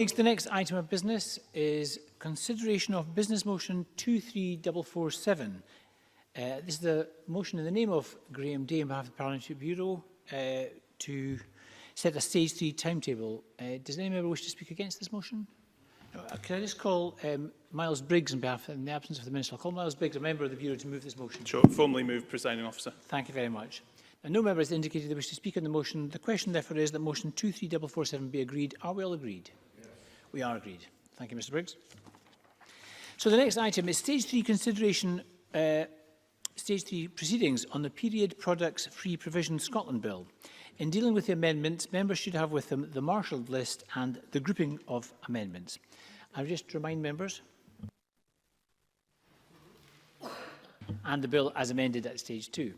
The next item of business is consideration of business motion 23447. This is the motion in the name of Graham Day on behalf of the Parliamentary Bureau to set a stage 3 timetable. Does any member wish to speak against this motion? No. Can I just call Miles Briggs on behalf, in the absence of the Minister, I'll call Miles Briggs, a member of the Bureau, to move this motion. Sure. Formally moved, Presiding Officer. Thank you very much. Now, no member has indicated they wish to speak on the motion. The question, therefore, is that motion 23447 be agreed. Are we all agreed? Yes. We are agreed. Thank you, Mr Briggs. So the next item is stage 3 consideration, stage 3 proceedings on the Period Products Free Provision Scotland Bill. In dealing with the amendments, members should have with them the marshalled list and the grouping of amendments. I would just remind members, and the bill as amended at stage 2.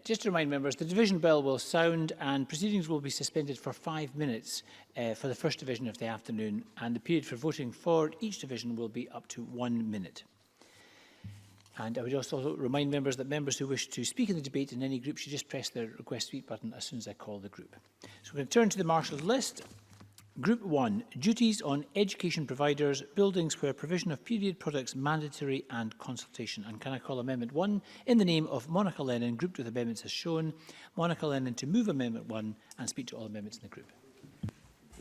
Just to remind members, the division bell will sound and proceedings will be suspended for 5 minutes for the first division of the afternoon, and the period for voting for each division will be up to 1 minute. And I would also remind members that members who wish to speak in the debate in any group should just press the request to speak button as soon as I call the group. So we're going to turn to the marshalled list. Group 1, duties on education providers, buildings where provision of period products mandatory and consultation. And can I call Amendment 1 in the name of Monica Lennon, grouped with amendments as shown. Monica Lennon to move Amendment 1 and speak to all amendments in the group.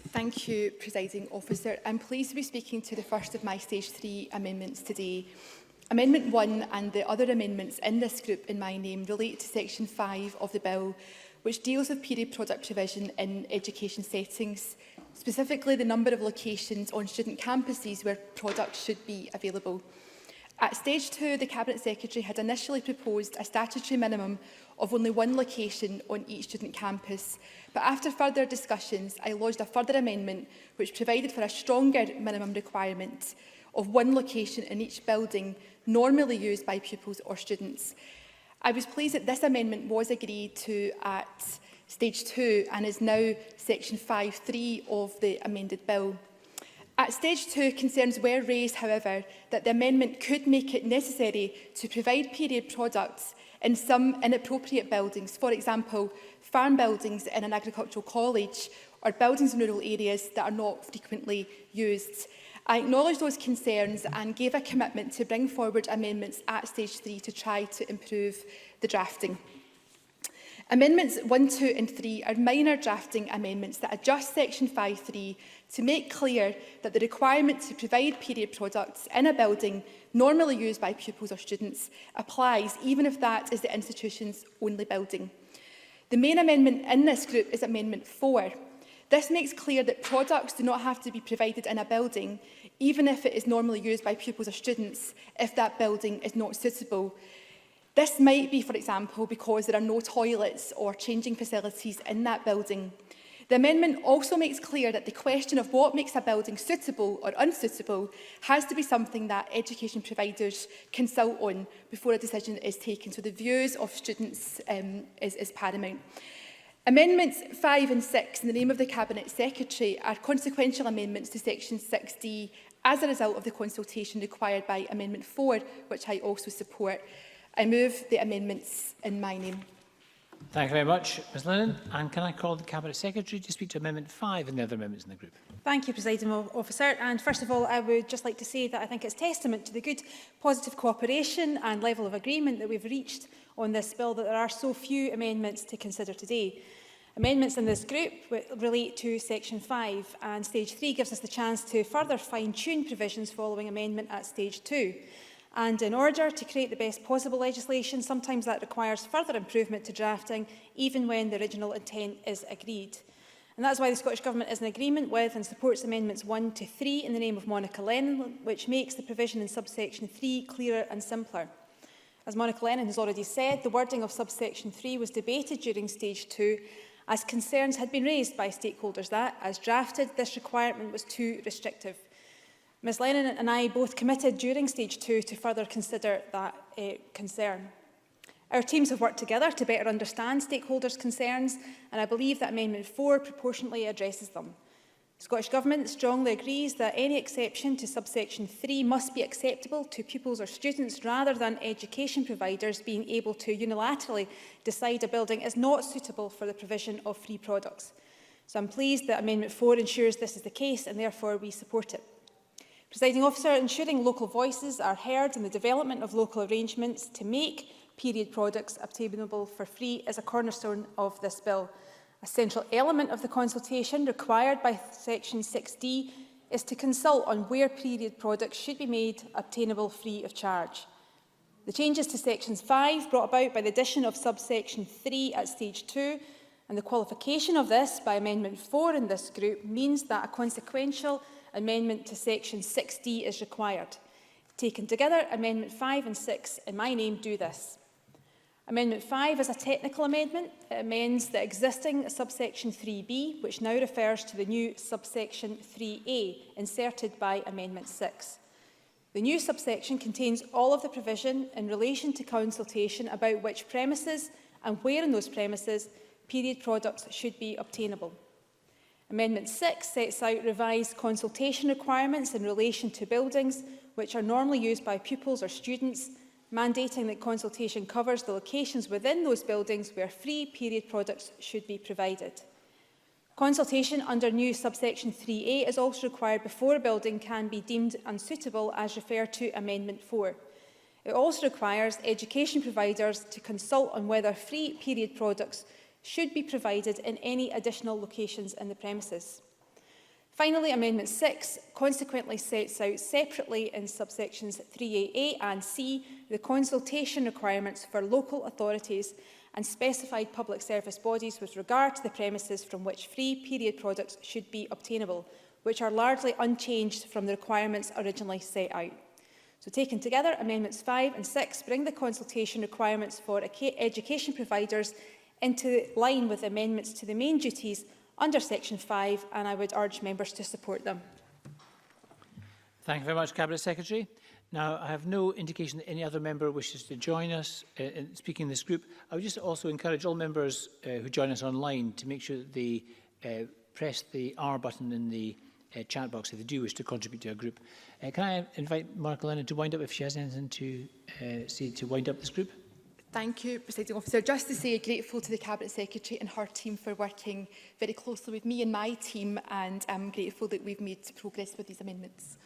Thank you, Presiding Officer. I'm pleased to be speaking to the first of my Stage 3 amendments today. Amendment 1 and the other amendments in this group in my name relate to Section 5 of the Bill, which deals with period product provision in education settings, specifically the number of locations on student campuses where products should be available. At Stage 2, the Cabinet Secretary had initially proposed a statutory minimum of only 1 location on each student campus, but after further discussions, I lodged a further amendment which provided for a stronger minimum requirement of 1 location in each building normally used by pupils or students. I was pleased that this amendment was agreed to at Stage 2 and is now Section 5.3 of the amended bill. At Stage 2, concerns were raised, however, that the amendment could make it necessary to provide period products in some inappropriate buildings, for example, farm buildings in an agricultural college or buildings in rural areas that are not frequently used. I acknowledge those concerns and gave a commitment to bring forward amendments at Stage 3 to try to improve the drafting. Amendments 1, 2 and 3 are minor drafting amendments that adjust Section 5.3 to make clear that the requirement to provide period products in a building normally used by pupils or students applies even if that is the institution's only building. The main amendment in this group is Amendment 4. This makes clear that products do not have to be provided in a building, even if it is normally used by pupils or students, if that building is not suitable. This might be, for example, because there are no toilets or changing facilities in that building. The amendment also makes clear that the question of what makes a building suitable or unsuitable has to be something that education providers consult on before a decision is taken. So the views of students is paramount. Amendments 5 and 6 in the name of the Cabinet Secretary are consequential amendments to Section 6D as a result of the consultation required by Amendment 4, which I also support. I move the amendments in my name. Thank you very much, Ms Lennon. And can I call the Cabinet Secretary to speak to Amendment 5 and the other amendments in the group? Thank you, Presiding Officer. And first of all, I would just like to say that I think it's testament to the good, positive cooperation and level of agreement that we've reached on this bill that there are so few amendments to consider today. Amendments in this group relate to Section 5, and Stage 3 gives us the chance to further fine-tune provisions following amendment at Stage 2. And in order to create the best possible legislation, sometimes that requires further improvement to drafting, even when the original intent is agreed. And that's why the Scottish Government is in agreement with and supports Amendments 1 to 3 in the name of Monica Lennon, which makes the provision in subsection 3 clearer and simpler. As Monica Lennon has already said, the wording of subsection 3 was debated during Stage 2, as concerns had been raised by stakeholders that, as drafted, this requirement was too restrictive. Ms Lennon and I both committed during Stage 2 to further consider that concern. Our teams have worked together to better understand stakeholders' concerns, and I believe that Amendment 4 proportionately addresses them. The Scottish Government strongly agrees that any exception to subsection 3 must be acceptable to pupils or students rather than education providers being able to unilaterally decide a building is not suitable for the provision of free products. So I'm pleased that Amendment 4 ensures this is the case and therefore we support it. Presiding Officer, ensuring local voices are heard in the development of local arrangements to make period products obtainable for free is a cornerstone of this bill. A central element of the consultation required by Section 6D is to consult on where period products should be made obtainable free of charge. The changes to Sections 5 brought about by the addition of subsection 3 at Stage 2 and the qualification of this by Amendment 4 in this group means that a consequential amendment to Section 6D is required. Taken together, Amendment 5 and 6 in my name do this. Amendment 5 is a technical amendment. It amends the existing subsection 3B, which now refers to the new subsection 3A, inserted by Amendment 6. The new subsection contains all of the provision in relation to consultation about which premises and where in those premises period products should be obtainable. Amendment 6 sets out revised consultation requirements in relation to buildings which are normally used by pupils or students, mandating that consultation covers the locations within those buildings where free period products should be provided. Consultation under new subsection 3A is also required before a building can be deemed unsuitable as referred to Amendment 4. It also requires education providers to consult on whether free period products should be provided in any additional locations in the premises. Finally, Amendment 6 consequently sets out separately in subsections 3A and C the consultation requirements for local authorities and specified public service bodies with regard to the premises from which free period products should be obtainable, which are largely unchanged from the requirements originally set out. So taken together, Amendments 5 and 6 bring the consultation requirements for education providers into line with amendments to the main duties under Section 5, and I would urge members to support them. Thank you very much, Cabinet Secretary. Now, I have no indication that any other member wishes to join us in speaking in this group. I would just also encourage all members who join us online to make sure that they press the R button in the chat box if they do wish to contribute to a group. Can I invite Monica Lennon to wind up if she has anything to say to wind up this group? Thank you, Presiding Officer. Just to say, grateful to the Cabinet Secretary and her team for working very closely with me and my team, and I'm grateful that we've made progress with these amendments.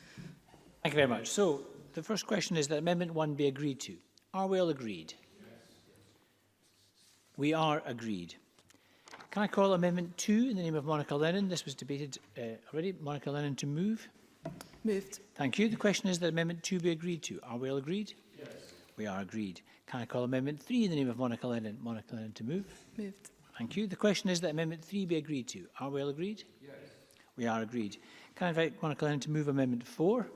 Thank you very much. So, the first question is that Amendment 1 be agreed to. Are we all agreed? Yes. We are agreed. Can I call Amendment 2 in the name of Monica Lennon? This was debated already. Monica Lennon to move. Moved. Thank you. The question is that Amendment 2 be agreed to. Are we all agreed? Yes. We are agreed. Can I call Amendment 3 in the name of Monica Lennon? Monica Lennon to move. Moved. Thank you. The question is that Amendment 3 be agreed to. Are we all agreed? Yes. We are agreed. Can I invite Monica Lennon to move Amendment 4?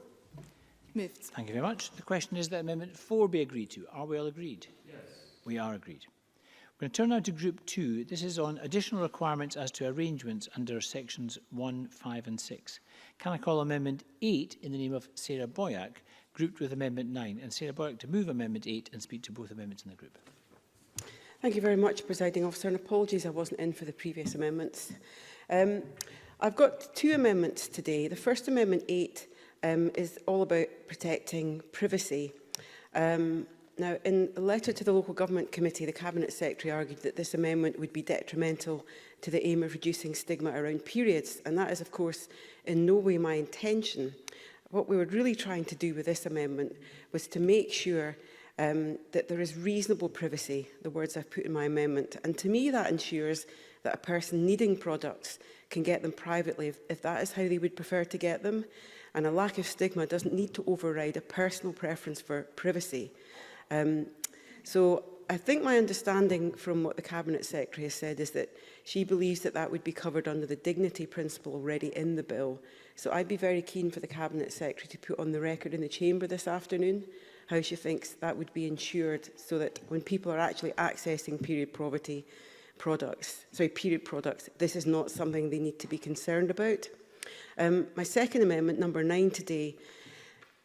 Moved. Thank you very much. The question is that Amendment 4 be agreed to. Are we all agreed? Yes. We are agreed. We're going to turn now to Group 2. This is on additional requirements as to arrangements under Sections 1, 5 and 6. Can I call Amendment 8 in the name of Sarah Boyack, grouped with Amendment 9, and Sarah Boyack to move Amendment 8 and speak to both amendments in the group. Thank you very much, Presiding Officer, and apologies I wasn't in for the previous amendments. I've got two amendments today. The first, Amendment 8, is all about protecting privacy. Now, in a letter to the Local Government Committee, the Cabinet Secretary argued that this amendment would be detrimental to the aim of reducing stigma around periods, and that is, of course, in no way my intention. What we were really trying to do with this amendment was to make sure that there is reasonable privacy, the words I've put in my amendment, and to me that ensures that a person needing products can get them privately if that is how they would prefer to get them, and a lack of stigma doesn't need to override a personal preference for privacy. So I think my understanding from what the Cabinet Secretary has said is that she believes that that would be covered under the dignity principle already in the bill. So I'd be very keen for the Cabinet Secretary to put on the record in the Chamber this afternoon how she thinks that would be ensured so that when people are actually accessing period products, this is not something they need to be concerned about. My second amendment, number 9 today,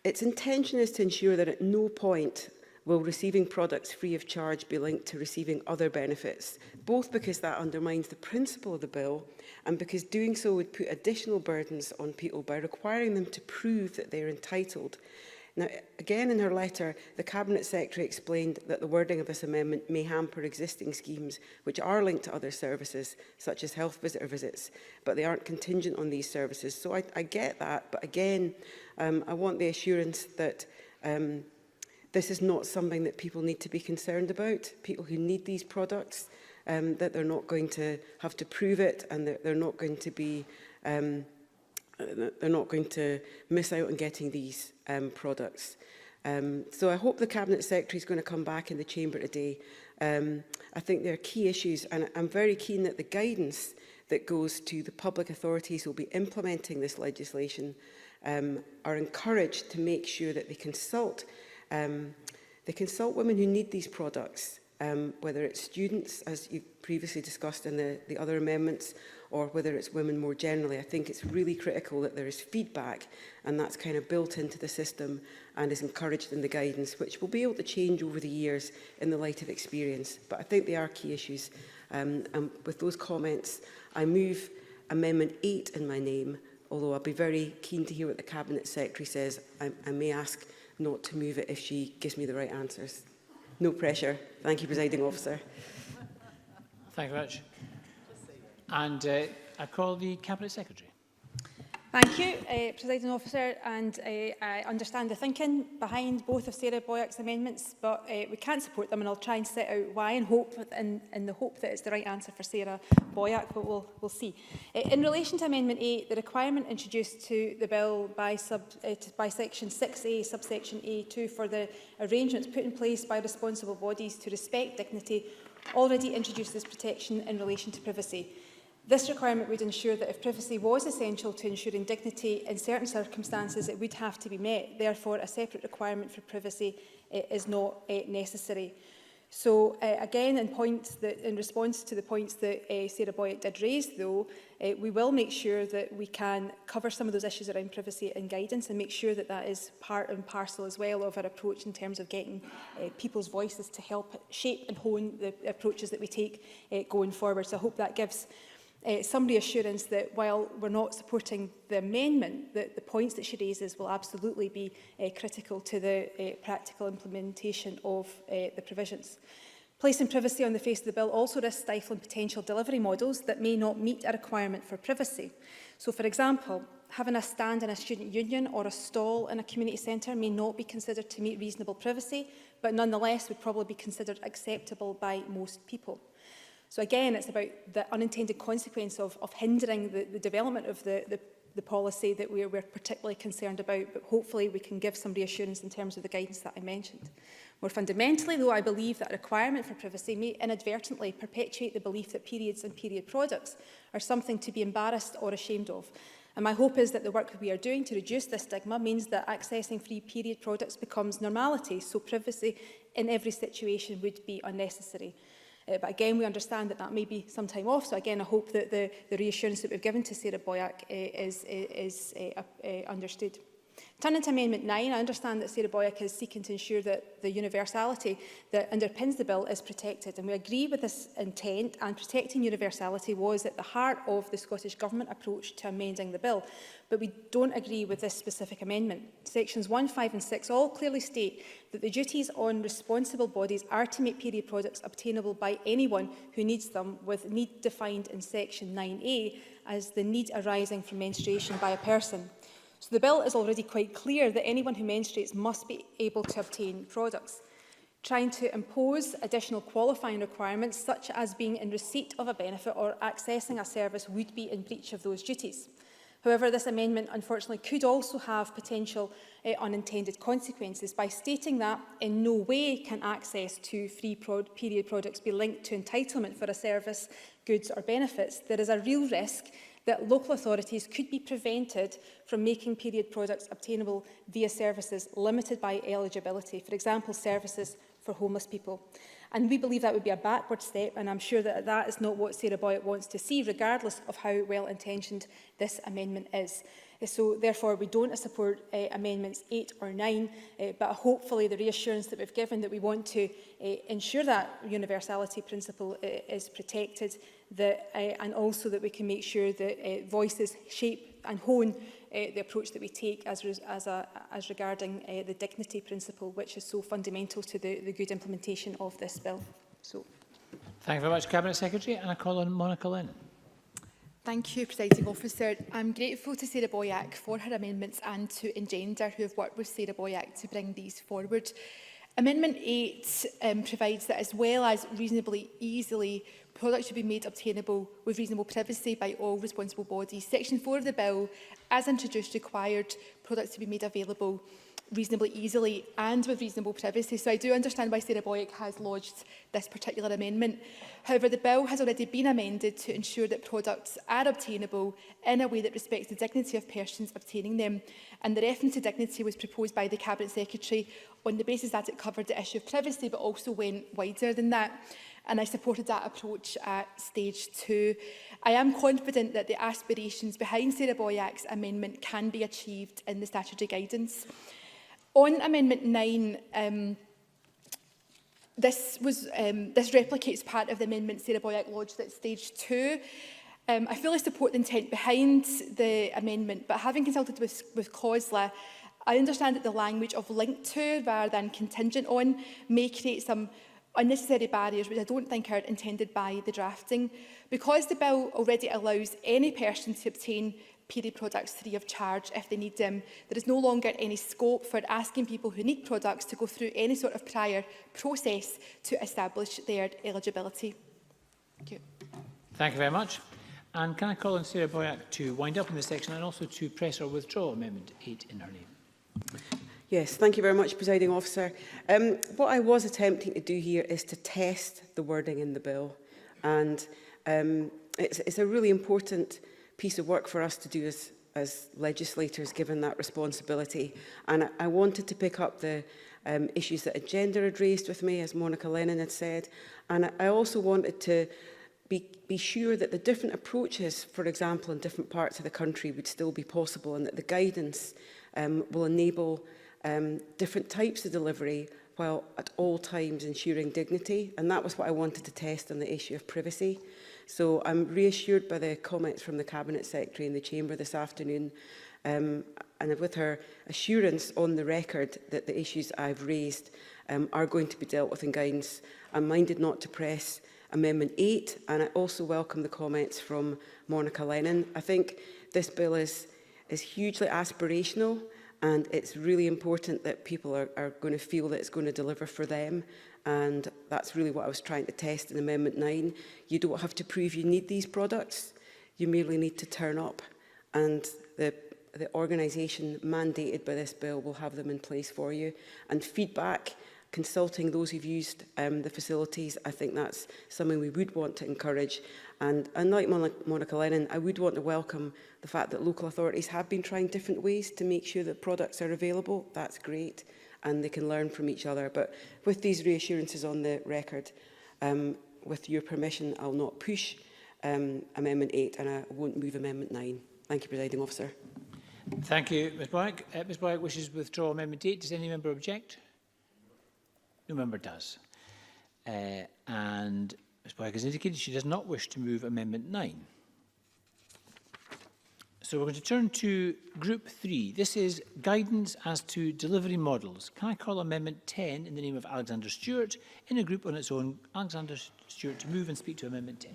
its intention is to ensure that at no point will receiving products free of charge be linked to receiving other benefits, both because that undermines the principle of the bill and because doing so would put additional burdens on people by requiring them to prove that they're entitled Now, again in her letter, the Cabinet Secretary explained that the wording of this amendment may hamper existing schemes which are linked to other services, such as health visitor visits, but they aren't contingent on these services. So I get that, but again, I want the assurance that this is not something that people need to be concerned about, people who need these products, that they're not going to have to prove it, and that they're not going to be they're not going to miss out on getting these products. So I hope the Cabinet Secretary is going to come back in the Chamber today. I think there are key issues, and I'm very keen that the guidance that goes to the public authorities who will be implementing this legislation are encouraged to make sure that they consult women who need these products, whether it's students, as you previously discussed in the other amendments, or whether it's women more generally. I think it's really critical that there is feedback, and that's kind of built into the system and is encouraged in the guidance, which will be able to change over the years in the light of experience. But I think they are key issues. And with those comments, I move Amendment 8 in my name, although I'll be very keen to hear what the Cabinet Secretary says. I may ask not to move it if she gives me the right answers. No pressure. Thank you, Presiding Officer. Thank you very much. And I call the Cabinet Secretary. Thank you, Presiding Officer, and I understand the thinking behind both of Sarah Boyack's amendments, but we can't support them, and I'll try and set out why and hope, in the hope that it's the right answer for Sarah Boyack, but we'll see. In relation to Amendment 8, the requirement introduced to the bill by Section 6A, subsection A2, for the arrangements put in place by responsible bodies to respect dignity already introduces protection in relation to privacy. This requirement would ensure that if privacy was essential to ensuring dignity in certain circumstances, it would have to be met. Therefore, a separate requirement for privacy is not necessary. So, again, in response to the points that Sarah Boyack did raise, though, we will make sure that we can cover some of those issues around privacy and guidance, and make sure that that is part and parcel as well of our approach in terms of getting people's voices to help shape and hone the approaches that we take going forward. So I hope that gives some reassurance that while we're not supporting the amendment, that the points that she raises will absolutely be critical to the practical implementation of the provisions. Placing privacy on the face of the bill also risks stifling potential delivery models that may not meet a requirement for privacy. So, for example, having a stand in a student union or a stall in a community centre may not be considered to meet reasonable privacy, but nonetheless would probably be considered acceptable by most people. So again, it's about the unintended consequence of hindering the development of the policy that we're particularly concerned about, but hopefully we can give some reassurance in terms of the guidance that I mentioned. More fundamentally, though, I believe that a requirement for privacy may inadvertently perpetuate the belief that periods and period products are something to be embarrassed or ashamed of. And my hope is that the work we are doing to reduce this stigma means that accessing free period products becomes normality, so privacy in every situation would be unnecessary. But again, we understand that that may be some time off. So again, I hope that the reassurance that we've given to Sarah Boyack is understood. Turning to Amendment 9, I understand that Sarah Boyack is seeking to ensure that the universality that underpins the bill is protected. And we agree with this intent, and protecting universality was at the heart of the Scottish Government approach to amending the bill. But we don't agree with this specific amendment. Sections 1, 5 and 6 all clearly state that the duties on responsible bodies are to make period products obtainable by anyone who needs them, with need defined in Section 9A as the need arising from menstruation by a person. So the bill is already quite clear that anyone who menstruates must be able to obtain products. Trying to impose additional qualifying requirements, such as being in receipt of a benefit or accessing a service, would be in breach of those duties. However, this amendment unfortunately could also have potential unintended consequences by stating that in no way can access to free period products be linked to entitlement for a service, goods or benefits. There is a real risk that local authorities could be prevented from making period products obtainable via services limited by eligibility, for example, services for homeless people. And we believe that would be a backward step, and I'm sure that that is not what Sarah Boyack wants to see, regardless of how well-intentioned this amendment is. So, therefore, we don't support Amendments 8 or 9, but hopefully the reassurance that we've given that we want to ensure that universality principle is protected, and also that we can make sure that voices shape and hone the approach that we take as regarding the dignity principle, which is so fundamental to the good implementation of this bill. So, Thank you very much, Cabinet Secretary. And I call on Monica Lennon. Thank you, Presiding Officer. I'm grateful to Sarah Boyack for her amendments and to Engender, who have worked with Sarah Boyack to bring these forward. Amendment 8 provides that as well as reasonably easily, products should be made obtainable with reasonable privacy by all responsible bodies. Section 4 of the bill, as introduced, required products to be made available reasonably easily and with reasonable privacy. So I do understand why Sarah Boyack has lodged this particular amendment. However, the bill has already been amended to ensure that products are obtainable in a way that respects the dignity of persons obtaining them. And the reference to dignity was proposed by the Cabinet Secretary on the basis that it covered the issue of privacy, but also went wider than that. And I supported that approach at stage 2. I am confident that the aspirations behind Sarah Boyack's amendment can be achieved in the statutory guidance. On Amendment 9, this replicates part of the amendment Sarah Boyack lodged at stage 2. I fully support the intent behind the amendment, but having consulted with COSLA, I understand that the language of linked to rather than contingent on may create some unnecessary barriers which I don't think are intended by the drafting. Because the bill already allows any person to obtain period products free of charge if they need them, there is no longer any scope for asking people who need products to go through any sort of prior process to establish their eligibility. Thank you. Thank you very much. And can I call on Sarah Boyack to wind up in this section and also to press or withdraw Amendment 8 in her name? Yes, thank you very much, Presiding Officer. What I was attempting to do here is to test the wording in the bill. And it's a really important piece of work for us to do as legislators, given that responsibility. And I wanted to pick up the issues that Engender had raised with me, as Monica Lennon had said. And I also wanted to be sure that the different approaches, for example, in different parts of the country would still be possible, and that the guidance will enable different types of delivery while at all times ensuring dignity. And that was what I wanted to test on the issue of privacy. So I'm reassured by the comments from the Cabinet Secretary in the Chamber this afternoon, and with her assurance on the record that the issues I've raised are going to be dealt with in guidance. I'm minded not to press Amendment 8, and I also welcome the comments from Monica Lennon. I think this bill is hugely aspirational, and it's really important that people are going to feel that it's going to deliver for them. And that's really what I was trying to test in Amendment 9. You don't have to prove you need these products. You merely need to turn up. And the organisation mandated by this bill will have them in place for you. And feedback, consulting those who've used the facilities, I think that's something we would want to encourage. And unlike Monica Lennon, I would want to welcome the fact that local authorities have been trying different ways to make sure that products are available. That's great. And they can learn from each other. But with these reassurances on the record, with your permission, I'll not push Amendment 8 and I won't move Amendment 9. Thank you, Presiding Officer. Thank you, Ms Boyack. Ms Boyack wishes to withdraw Amendment 8. Does any member object? No member does. And Ms Boyack has indicated she does not wish to move Amendment 9. So we're going to turn to Group 3. This is guidance as to delivery models. Can I call Amendment 10 in the name of Alexander Stewart in a group on its own? Alexander Stewart to move and speak to Amendment 10.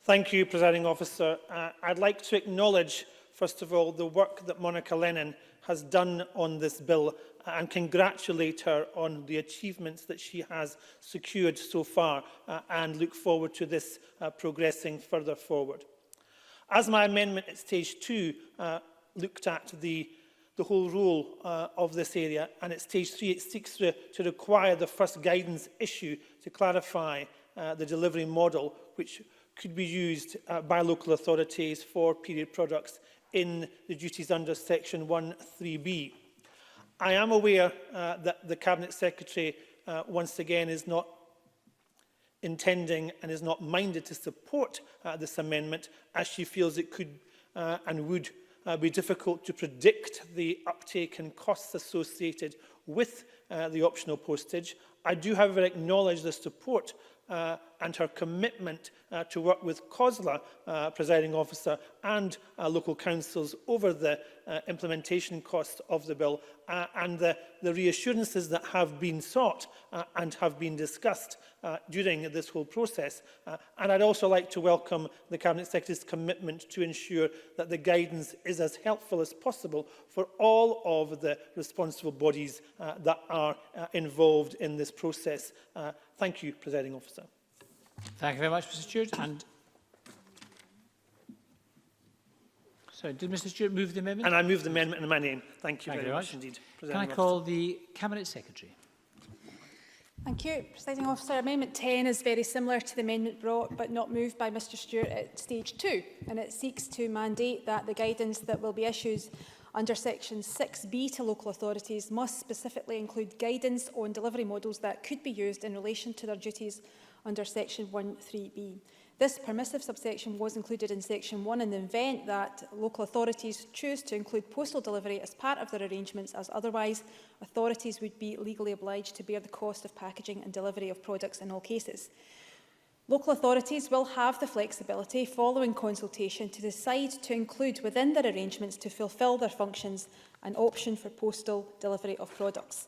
Thank you, Presiding Officer. I'd like to acknowledge, first of all, the work that Monica Lennon has done on this bill and congratulate her on the achievements that she has secured so far and look forward to this progressing further forward. As my amendment at stage 2 looked at the whole role of this area, and at stage 3 it seeks to require the first guidance issue to clarify the delivery model which could be used by local authorities for period products in the duties under section 1(3)(b). I am aware that the Cabinet Secretary once again is not intending and is not minded to support this amendment, as she feels it could and would be difficult to predict the uptake and costs associated with the optional postage. I do, however, acknowledge the support and her commitment to work with COSLA, presiding officer, and local councils over the implementation costs of the bill, and the reassurances that have been sought and have been discussed during this whole process. And I'd also like to welcome the Cabinet Secretary's commitment to ensure that the guidance is as helpful as possible for all of the responsible bodies that are involved in this process. Thank you, Presiding Officer. Thank you very much, Mr Stewart. And sorry, did Mr Stewart move the amendment? And I move the amendment in my name. Thank you, very much indeed. Can I call the Cabinet Secretary? Thank you. Presiding Officer, Amendment 10 is very similar to the amendment brought but not moved by Mr Stewart at stage 2, and it seeks to mandate that the guidance that will be issued under section 6B to local authorities must specifically include guidance on delivery models that could be used in relation to their duties under section 1(3)B. This permissive subsection was included in section 1 in the event that local authorities choose to include postal delivery as part of their arrangements, as otherwise authorities would be legally obliged to bear the cost of packaging and delivery of products in all cases. Local authorities will have the flexibility, following consultation, to decide to include within their arrangements to fulfil their functions an option for postal delivery of products.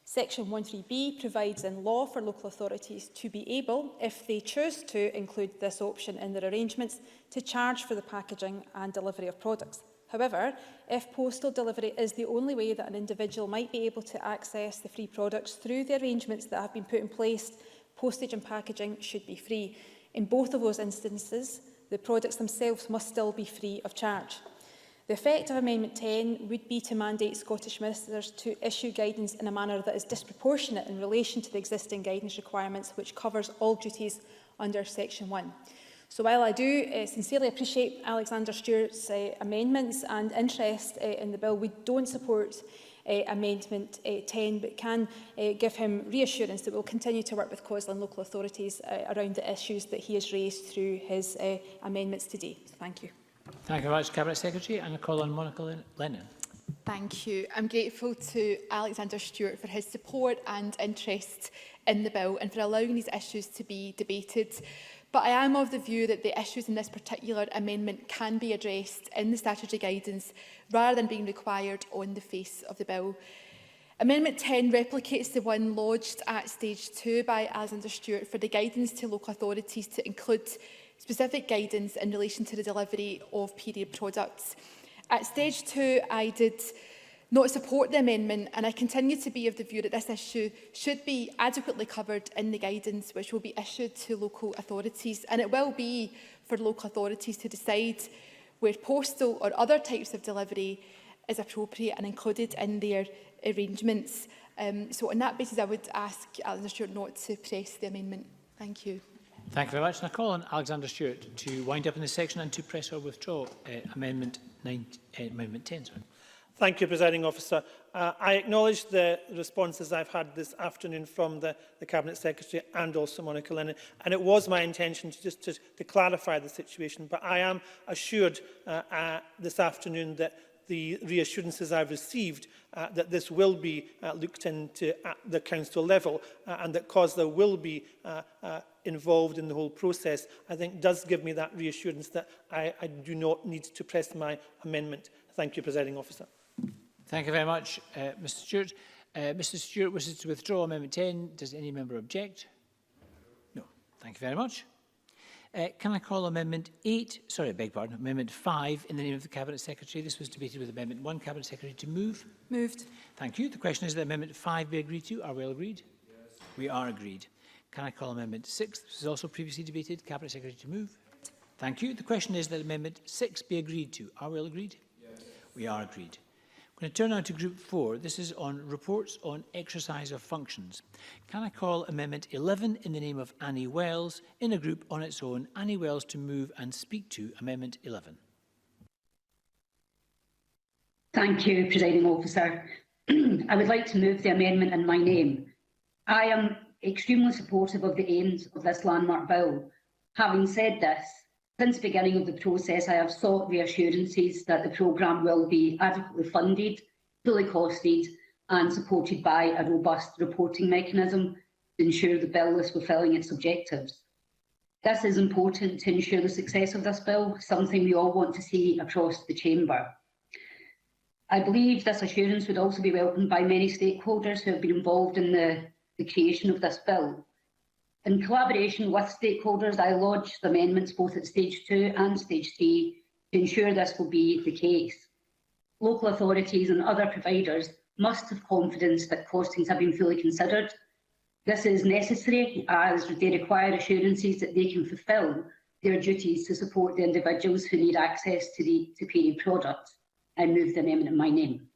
Section 1(3)B provides in law for local authorities to be able, if they choose to include this option in their arrangements, to charge for the packaging and delivery of products. However, if postal delivery is the only way that an individual might be able to access the free products through the arrangements that have been put in place, postage and packaging should be free. In both of those instances, the products themselves must still be free of charge. The effect of Amendment 10 would be to mandate Scottish ministers to issue guidance in a manner that is disproportionate in relation to the existing guidance requirements, which covers all duties under Section 1. So while I do sincerely appreciate Alexander Stewart's amendments and interest in the bill, we don't support Amendment 10, but can give him reassurance that we'll continue to work with COSLA and local authorities around the issues that he has raised through his amendments today. So thank you. Thank you very much, Cabinet Secretary. And I call on Monica Lennon. Thank you. I'm grateful to Alexander Stewart for his support and interest in the bill and for allowing these issues to be debated. But I am of the view that the issues in this particular amendment can be addressed in the statutory guidance rather than being required on the face of the bill. Amendment 10 replicates the one lodged at stage 2 by Alexander Stewart for the guidance to local authorities to include specific guidance in relation to the delivery of period products. At stage 2, I did not support the amendment, and I continue to be of the view that this issue should be adequately covered in the guidance which will be issued to local authorities, and it will be for local authorities to decide where postal or other types of delivery is appropriate and included in their arrangements. So on that basis, I would ask Alexander Stewart not to press the amendment. Thank you. Thank you very much. And I call on Alexander Stewart to wind up in this section and to press or withdraw Amendment 10. Sorry. Thank you, Presiding Officer. I acknowledge the responses I've had this afternoon from the Cabinet Secretary and also Monica Lennon, and it was my intention to clarify the situation, but I am assured this afternoon that the reassurances I've received that this will be looked into at the council level and that COSLA will be involved in the whole process, I think does give me that reassurance that I do not need to press my amendment. Thank you, Presiding Officer. Thank you very much, Mr Stewart. Mr Stewart wishes to withdraw Amendment 10. Does any member object? No. Thank you very much. Can I call Amendment 5 in the name of the Cabinet Secretary? This was debated with Amendment 1. Cabinet Secretary to move. Moved. Thank you. The question is that Amendment 5 be agreed to. Are we all agreed? Yes. We are agreed. Can I call Amendment 6? This was also previously debated. Cabinet Secretary to move. Thank you. The question is that Amendment 6 be agreed to. Are we all agreed? Yes. We are agreed. I'm going to turn now to Group 4. This is on reports on exercise of functions. Can I call Amendment 11 in the name of Annie Wells in a group on its own? Annie Wells to move and speak to Amendment 11. Thank you, Presiding Officer. I would like to move the amendment in my name. I am extremely supportive of the aims of this landmark bill. Having said this, since the beginning of the process, I have sought reassurances that the programme will be adequately funded, fully costed and supported by a robust reporting mechanism to ensure the bill is fulfilling its objectives. This is important to ensure the success of this bill, something we all want to see across the chamber. I believe this assurance would also be welcomed by many stakeholders who have been involved in the creation of this bill. In collaboration with stakeholders, I lodged amendments both at stage 2 and stage 3 to ensure this will be the case. Local authorities and other providers must have confidence that costings have been fully considered. This is necessary as they require assurances that they can fulfil their duties to support the individuals who need access to period products. I move the amendment in my name.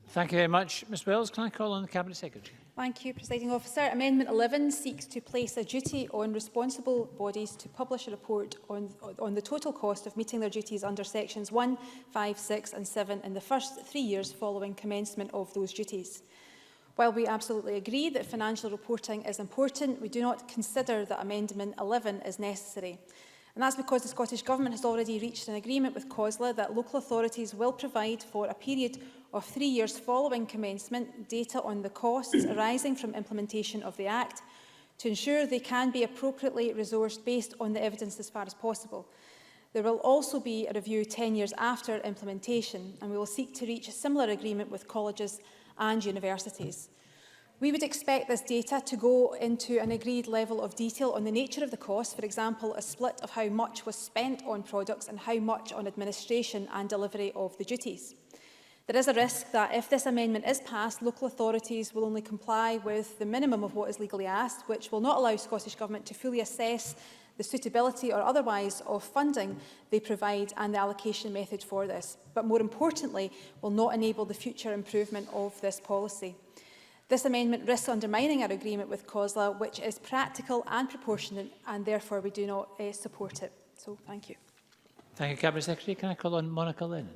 Thank you very much. Ms Wells, can I call on the Cabinet Secretary? Thank you, Presiding Officer. Amendment 11 seeks to place a duty on responsible bodies to publish a report on the total cost of meeting their duties under sections 1, 5, 6 and 7 in the first 3 years following commencement of those duties. While we absolutely agree that financial reporting is important, we do not consider that Amendment 11 is necessary. And that's because the Scottish Government has already reached an agreement with COSLA that local authorities will provide for a period of 3 years following commencement data on the costs arising from implementation of the Act to ensure they can be appropriately resourced based on the evidence as far as possible. There will also be a review 10 years after implementation, and we will seek to reach a similar agreement with colleges and universities. We would expect this data to go into an agreed level of detail on the nature of the cost, for example, a split of how much was spent on products and how much on administration and delivery of the duties. There is a risk that if this amendment is passed, local authorities will only comply with the minimum of what is legally asked, which will not allow Scottish Government to fully assess the suitability or otherwise of funding they provide and the allocation method for this, but more importantly, will not enable the future improvement of this policy. This amendment risks undermining our agreement with COSLA, which is practical and proportionate, and therefore we do not support it. So, thank you. Thank you, Cabinet Secretary. Can I call on Monica Lennon?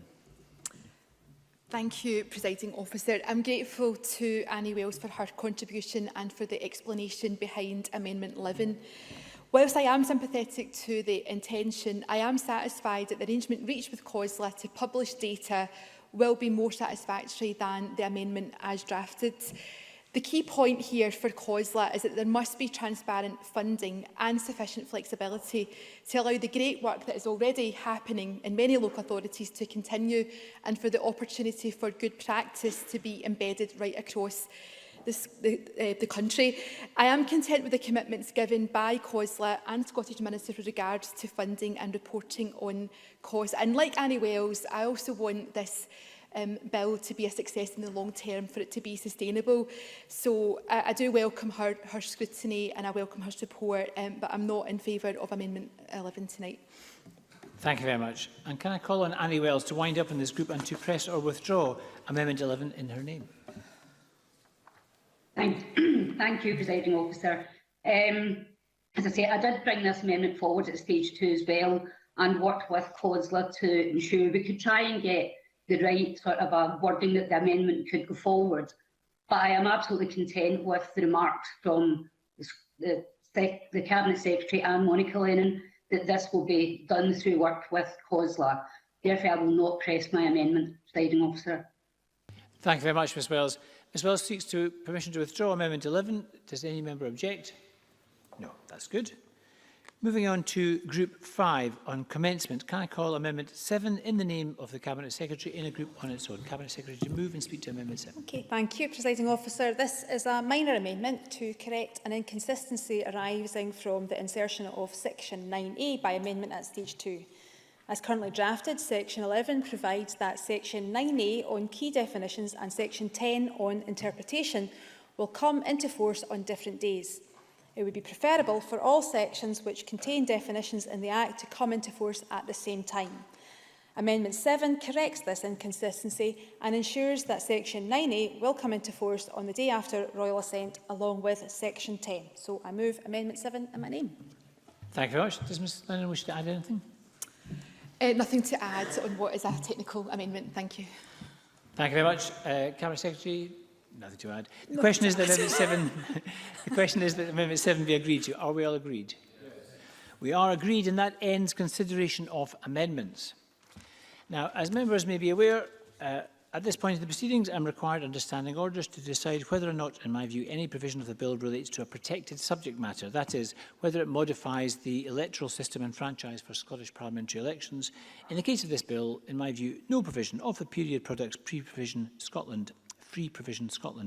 Thank you, Presiding Officer. I'm grateful to Annie Wells for her contribution and for the explanation behind Amendment 11. Whilst I am sympathetic to the intention, I am satisfied that the arrangement reached with COSLA to publish data will be more satisfactory than the amendment as drafted. The key point here for COSLA is that there must be transparent funding and sufficient flexibility to allow the great work that is already happening in many local authorities to continue and for the opportunity for good practice to be embedded right across the country. I am content with the commitments given by COSLA and Scottish Minister with regards to funding and reporting on costs. And like Annie Wells, I also want this bill to be a success in the long term, for it to be sustainable. So I do welcome her scrutiny and I welcome her support, but I'm not in favour of Amendment 11 tonight. Thank you very much. And can I call on Annie Wells to wind up in this group and to press or withdraw Amendment 11 in her name? Thank you, Presiding Officer. As I say, I did bring this amendment forward at stage 2 as well and worked with COSLA to ensure we could try and get the right sort of a wording that the amendment could go forward. But I am absolutely content with the remarks from the Cabinet Secretary and Monica Lennon that this will be done through work with COSLA. Therefore, I will not press my amendment, Presiding Officer. Thank you very much, Ms Wells. Ms Wells seeks permission to withdraw Amendment 11. Does any member object? No, that's good. Moving on to Group 5 on commencement. Can I call Amendment 7 in the name of the Cabinet Secretary in a group on its own? Cabinet Secretary to move and speak to Amendment 7. Okay, thank you, Presiding Officer. This is a minor amendment to correct an inconsistency arising from the insertion of Section 9A by amendment at Stage 2. As currently drafted, Section 11 provides that Section 9A on key definitions and Section 10 on interpretation will come into force on different days. It would be preferable for all sections which contain definitions in the Act to come into force at the same time. Amendment 7 corrects this inconsistency and ensures that Section 9A will come into force on the day after Royal Assent along with Section 10. So I move Amendment 7 in my name. Thank you very much. Does Ms Lennon wish to add anything? Nothing to add on what is a technical amendment. Thank you. Thank you very much. Cabinet Secretary, nothing to add. The question is that Amendment 7 the question is that Amendment 7 be agreed to. Are we all agreed? Yes. We are agreed, and that ends consideration of amendments. Now, as members may be aware, At this point in the proceedings, I'm required under standing orders to decide whether or not, in my view, any provision of the bill relates to a protected subject matter, that is, whether it modifies the electoral system and franchise for Scottish parliamentary elections. In the case of this bill, in my view, no provision of the Period Products Free Provision Scotland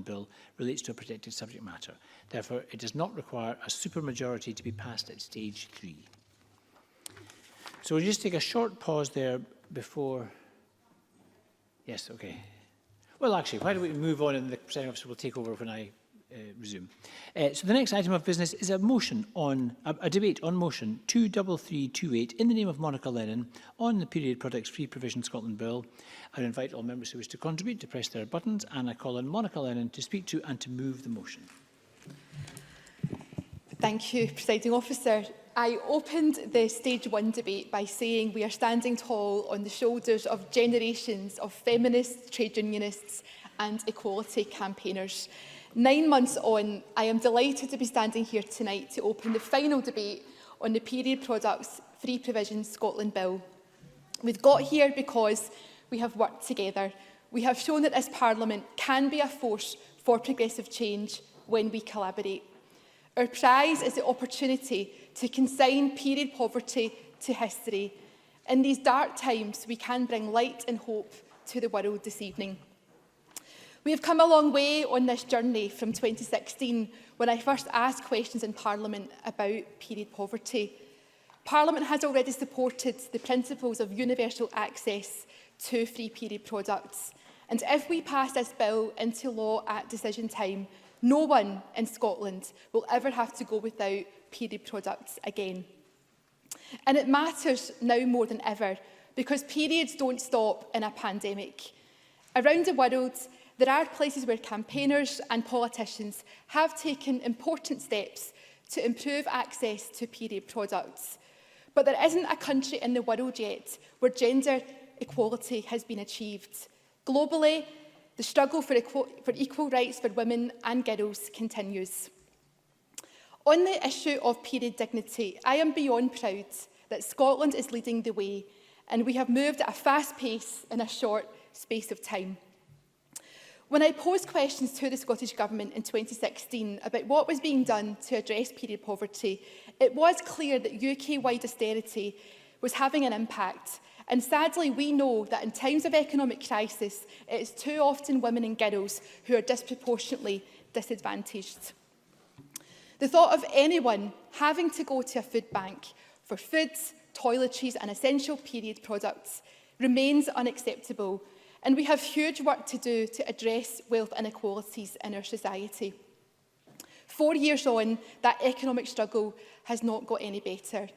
Bill relates to a protected subject matter. Therefore, it does not require a supermajority to be passed at stage 3. So we'll just take a short pause there before... Yes, okay. Well, actually, why don't we move on and the presiding officer will take over when I resume. So the next item of business is a motion on, a debate on motion 23328 in the name of Monica Lennon on the Period Products Free Provision Scotland Bill. I invite all members who wish to contribute to press their buttons, and I call on Monica Lennon to speak to and to move the motion. Thank you, Presiding Officer. I opened the Stage 1 debate by saying we are standing tall on the shoulders of generations of feminists, trade unionists and equality campaigners. 9 months on, I am delighted to be standing here tonight to open the final debate on the Period Products Free Provision Scotland Bill. We've got here because we have worked together. We have shown that this Parliament can be a force for progressive change when we collaborate. Our prize is the opportunity to consign period poverty to history. In these dark times, we can bring light and hope to the world this evening. We have come a long way on this journey from 2016, when I first asked questions in Parliament about period poverty. Parliament has already supported the principles of universal access to free period products. And if we pass this bill into law at decision time, no one in Scotland will ever have to go without period products again. And it matters now more than ever because periods don't stop in a pandemic. Around the world, there are places where campaigners and politicians have taken important steps to improve access to period products. But there isn't a country in the world yet where gender equality has been achieved. Globally, the struggle for equal rights for women and girls continues. On the issue of period dignity, I am beyond proud that Scotland is leading the way, and we have moved at a fast pace in a short space of time. When I posed questions to the Scottish Government in 2016 about what was being done to address period poverty, it was clear that UK-wide austerity was having an impact. And sadly, we know that in times of economic crisis, it is too often women and girls who are disproportionately disadvantaged. The thought of anyone having to go to a food bank for foods, toiletries and essential period products remains unacceptable, and we have huge work to do to address wealth inequalities in our society. 4 years on, that economic struggle has not got any better.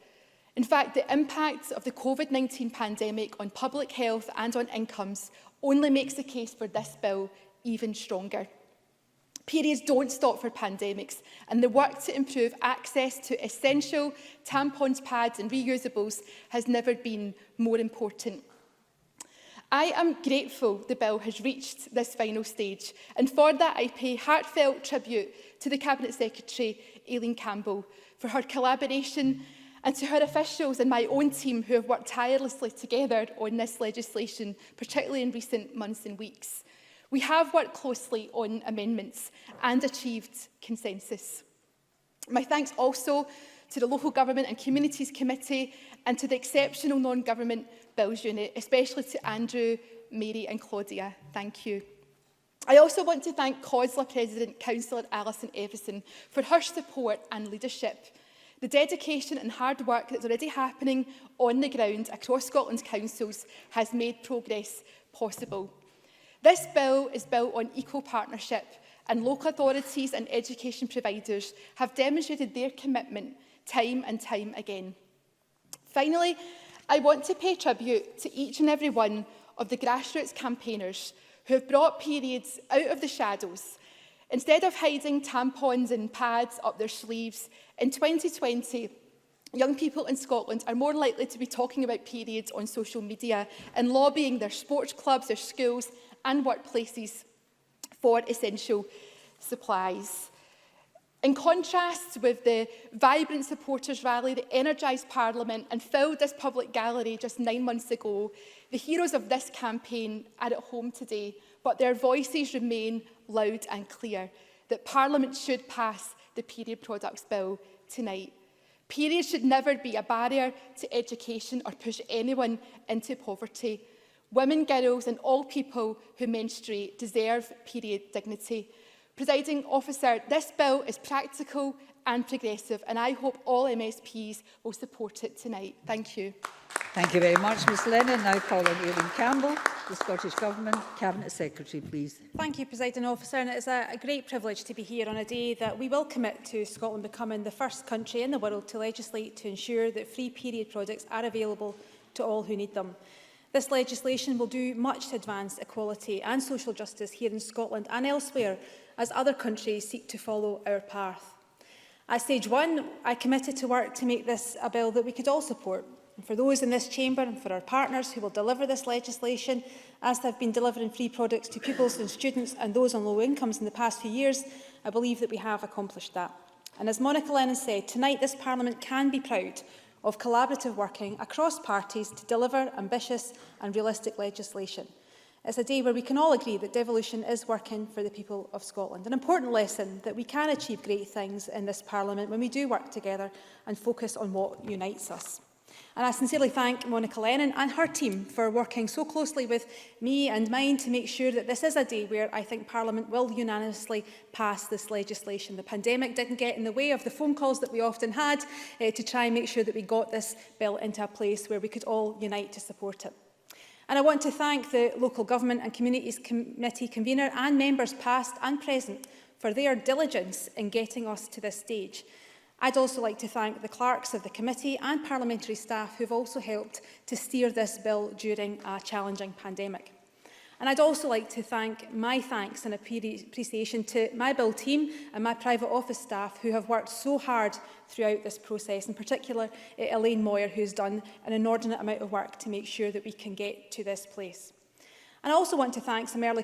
In fact, the impact of the COVID-19 pandemic on public health and on incomes only makes the case for this bill even stronger. Periods don't stop for pandemics, and the work to improve access to essential tampons, pads and reusables has never been more important. I am grateful the bill has reached this final stage, and for that I pay heartfelt tribute to the Cabinet Secretary, Aileen Campbell, for her collaboration, and to her officials and my own team who have worked tirelessly together on this legislation, particularly in recent months and weeks. We have worked closely on amendments and achieved consensus. My thanks also to the Local Government and Communities Committee and to the exceptional non-government Bills Unit, especially to Andrew, Mary and Claudia. Thank you. I also want to thank COSLA President Councillor Alison Everson for her support and leadership. The dedication and hard work that's already happening on the ground across Scotland's councils has made progress possible. This bill is built on equal partnership, and local authorities and education providers have demonstrated their commitment time and time again. Finally, I want to pay tribute to each and every one of the grassroots campaigners who have brought periods out of the shadows. Instead of hiding tampons and pads up their sleeves, in 2020, young people in Scotland are more likely to be talking about periods on social media and lobbying their sports clubs, their schools and workplaces for essential supplies. In contrast with the vibrant supporters rally that energised Parliament and filled this public gallery just 9 months ago, the heroes of this campaign are at home today, but their voices remain loud and clear that Parliament should pass the Period Products Bill tonight. Periods should never be a barrier to education or push anyone into poverty. Women, girls and all people who menstruate deserve period dignity. Presiding Officer, this bill is practical and progressive, and I hope all MSPs will support it tonight. Thank you. Thank you very much, Ms Lennon. Now call on Aileen Campbell, the Scottish Government Cabinet Secretary, please. Thank you, Presiding Officer. And it is a great privilege to be here on a day that we will commit to Scotland becoming the first country in the world to legislate to ensure that free period products are available to all who need them. This legislation will do much to advance equality and social justice here in Scotland and elsewhere as other countries seek to follow our path. At stage one, I committed to work to make this a bill that we could all support. And for those in this chamber and for our partners who will deliver this legislation, as they have been delivering free products to pupils and students and those on low incomes in the past few years, I believe that we have accomplished that. And as Monica Lennon said, tonight this Parliament can be proud of collaborative working across parties to deliver ambitious and realistic legislation. It's a day where we can all agree that devolution is working for the people of Scotland. An important lesson that we can achieve great things in this Parliament when we do work together and focus on what unites us. And I sincerely thank Monica Lennon and her team for working so closely with me and mine to make sure that this is a day where I think Parliament will unanimously pass this legislation. The pandemic didn't get in the way of the phone calls that we often had to try and make sure that we got this bill into a place where we could all unite to support it. And I want to thank the Local Government and Communities Committee convener and members past and present for their diligence in getting us to this stage. I'd also like to thank the clerks of the committee and parliamentary staff who have also helped to steer this bill during a challenging pandemic. And I'd also like to thank my thanks and appreciation to my bill team and my private office staff who have worked so hard throughout this process, in particular Elaine Moyer, who's done an inordinate amount of work to make sure that we can get to this place. And I also want to thank some early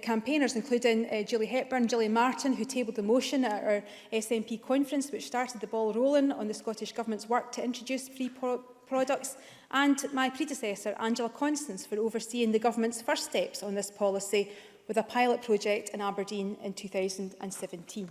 campaigners, including Julie Hepburn, Gillian Martin, who tabled the motion at our SNP conference, which started the ball rolling on the Scottish Government's work to introduce free products, and my predecessor, Angela Constance, for overseeing the Government's first steps on this policy with a pilot project in Aberdeen in 2017.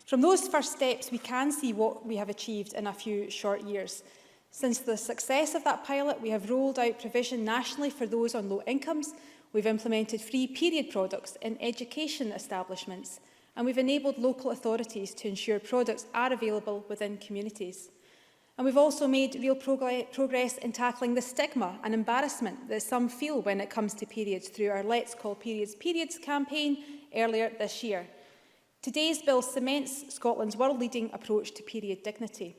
From those first steps, we can see what we have achieved in a few short years. Since the success of that pilot, we have rolled out provision nationally for those on low incomes, we've implemented free period products in education establishments, and we've enabled local authorities to ensure products are available within communities. And we've also made real progress in tackling the stigma and embarrassment that some feel when it comes to periods through our Let's Call Periods Periods campaign earlier this year. Today's bill cements Scotland's world-leading approach to period dignity.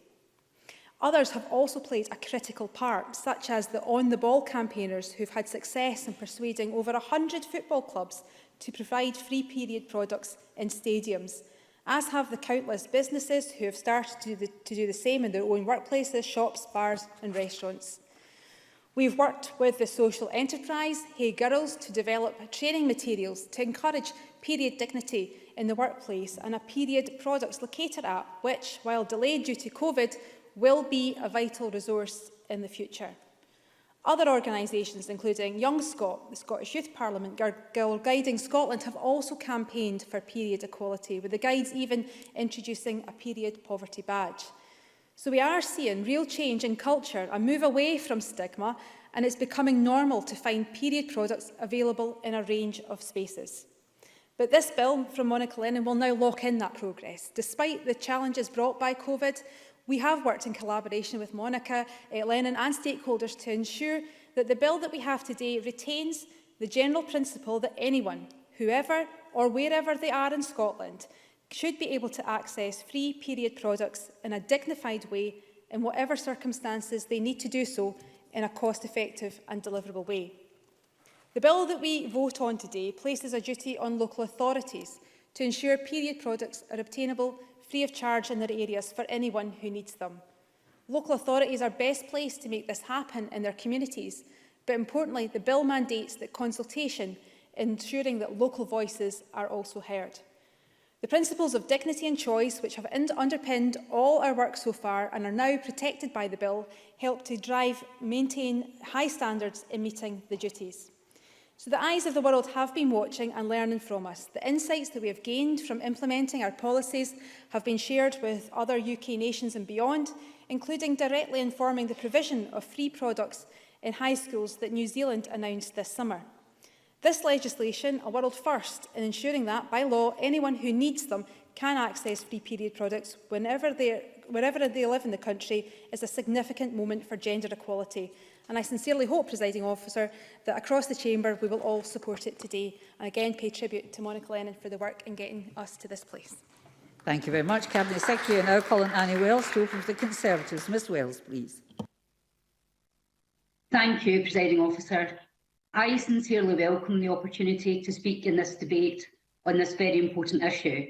Others have also played a critical part, such as the On the Ball campaigners who've had success in persuading over 100 football clubs to provide free period products in stadiums, as have the countless businesses who have started to do the same in their own workplaces, shops, bars and restaurants. We've worked with the social enterprise Hey Girls to develop training materials to encourage period dignity in the workplace and a period products locator app, which, while delayed due to COVID, will be a vital resource in the future. Other organisations, including Young Scot, the Scottish Youth Parliament, Girl Guiding Scotland, have also campaigned for period equality, with the guides even introducing a period poverty badge. So we are seeing real change in culture, a move away from stigma, and it's becoming normal to find period products available in a range of spaces. But this bill from Monica Lennon will now lock in that progress. Despite the challenges brought by COVID, we have worked in collaboration with Monica Lennon and stakeholders to ensure that the bill that we have today retains the general principle that anyone, whoever or wherever they are in Scotland, should be able to access free period products in a dignified way in whatever circumstances they need to do so in a cost-effective and deliverable way. The bill that we vote on today places a duty on local authorities to ensure period products are obtainable free of charge in their areas for anyone who needs them. Local authorities are best placed to make this happen in their communities, but importantly, the bill mandates that consultation, ensuring that local voices are also heard. The principles of dignity and choice, which have underpinned all our work so far and are now protected by the bill, help to maintain high standards in meeting the duties. So the eyes of the world have been watching and learning from us. The insights that we have gained from implementing our policies have been shared with other UK nations and beyond, including directly informing the provision of free products in high schools that New Zealand announced this summer. This legislation, a world first in ensuring that, by law, anyone who needs them can access free period products wherever they live in the country, is a significant moment for gender equality. And I sincerely hope, Presiding Officer, that across the Chamber we will all support it today. And again, pay tribute to Monica Lennon for the work in getting us to this place. Thank you very much. Cabinet Secretary, I now call on Annie Wells to open for the Conservatives. Ms Wells, please. Thank you, Presiding Officer. I sincerely welcome the opportunity to speak in this debate on this very important issue.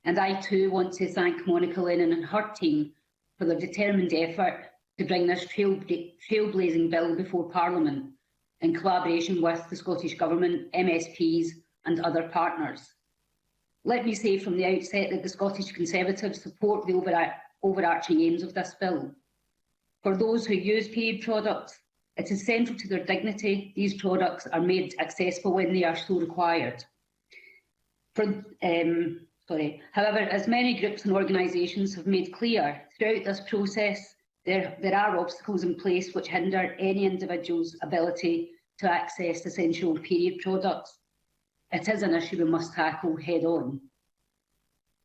And I too want to thank Monica Lennon and her team for their determined effort to bring this trailblazing bill before Parliament in collaboration with the Scottish Government, MSPs and other partners. Let me say from the outset that the Scottish Conservatives support the overarching aims of this bill. For those who use period products, it is central to their dignity these products are made accessible when they are so required. However, as many groups and organisations have made clear throughout this process, there are obstacles in place which hinder any individual's ability to access essential period products. It is an issue we must tackle head-on.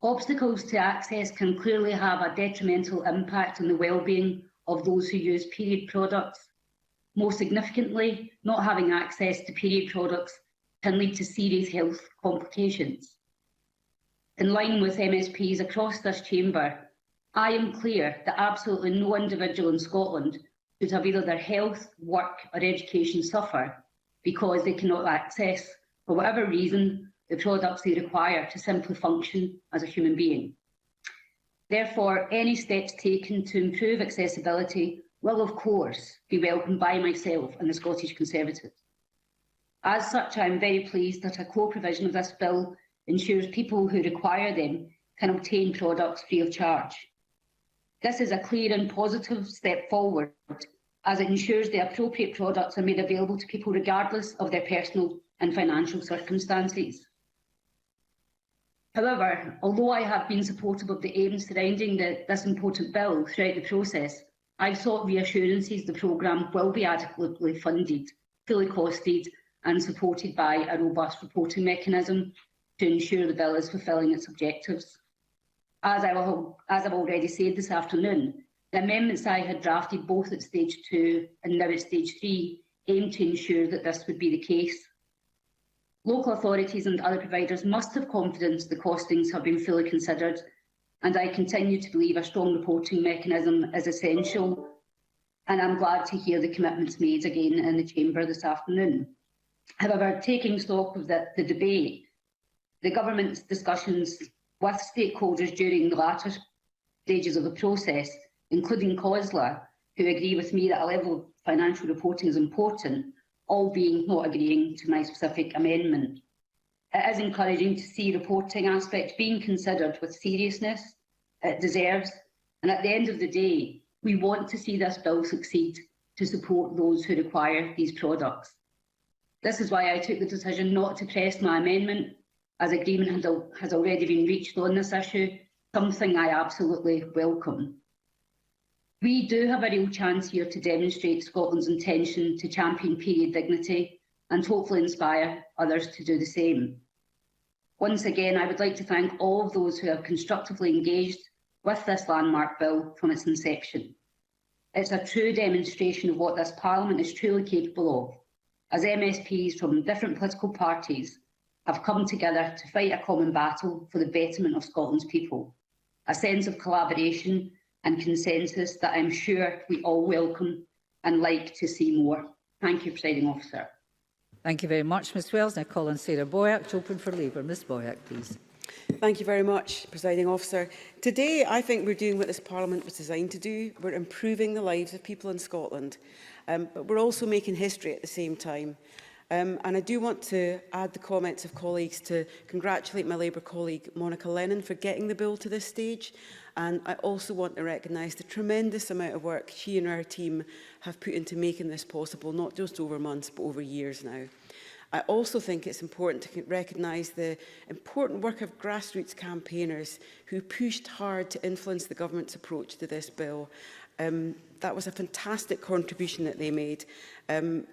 Obstacles to access can clearly have a detrimental impact on the well-being of those who use period products. Most significantly, not having access to period products can lead to serious health complications. In line with MSPs across this chamber, I am clear that absolutely no individual in Scotland should have either their health, work or education suffer because they cannot access, for whatever reason, the products they require to simply function as a human being. Therefore, any steps taken to improve accessibility will, of course, be welcomed by myself and the Scottish Conservatives. As such, I am very pleased that a core provision of this bill ensures people who require them can obtain products free of charge. This is a clear and positive step forward, as it ensures the appropriate products are made available to people regardless of their personal and financial circumstances. However, although I have been supportive of the aims surrounding this important bill throughout the process, I've sought reassurances the programme will be adequately funded, fully costed and supported by a robust reporting mechanism to ensure the bill is fulfilling its objectives. As I've already said this afternoon, the amendments I had drafted both at stage 2 and now at stage 3 aim to ensure that this would be the case. Local authorities and other providers must have confidence the costings have been fully considered, and I continue to believe a strong reporting mechanism is essential, and I'm glad to hear the commitments made again in the Chamber this afternoon. However, taking stock of the debate, the Government's discussions with stakeholders during the latter stages of the process, including COSLA, who agree with me that a level of financial reporting is important, albeit not agreeing to my specific amendment. It is encouraging to see reporting aspects being considered with seriousness it deserves, and at the end of the day, we want to see this bill succeed to support those who require these products. This is why I took the decision not to press my amendment, as agreement has already been reached on this issue, something I absolutely welcome. We do have a real chance here to demonstrate Scotland's intention to champion period dignity and hopefully inspire others to do the same. Once again, I would like to thank all of those who have constructively engaged with this landmark bill from its inception. It's a true demonstration of what this Parliament is truly capable of, as MSPs from different political parties have come together to fight a common battle for the betterment of Scotland's people, a sense of collaboration and consensus that I'm sure we all welcome and like to see more. Thank you, Presiding Officer. Thank you very much, Ms Wells. Now call on Sarah Boyack to open for Labour. Ms Boyack, please. Thank you very much, Presiding Officer. Today, I think we're doing what this Parliament was designed to do. We're improving the lives of people in Scotland, but we're also making history at the same time. And I do want to add the comments of colleagues to congratulate my Labour colleague Monica Lennon for getting the bill to this stage. And I also want to recognise the tremendous amount of work she and her team have put into making this possible, not just over months, but over years now. I also think it's important to recognise the important work of grassroots campaigners who pushed hard to influence the government's approach to this bill. That was a fantastic contribution that they made.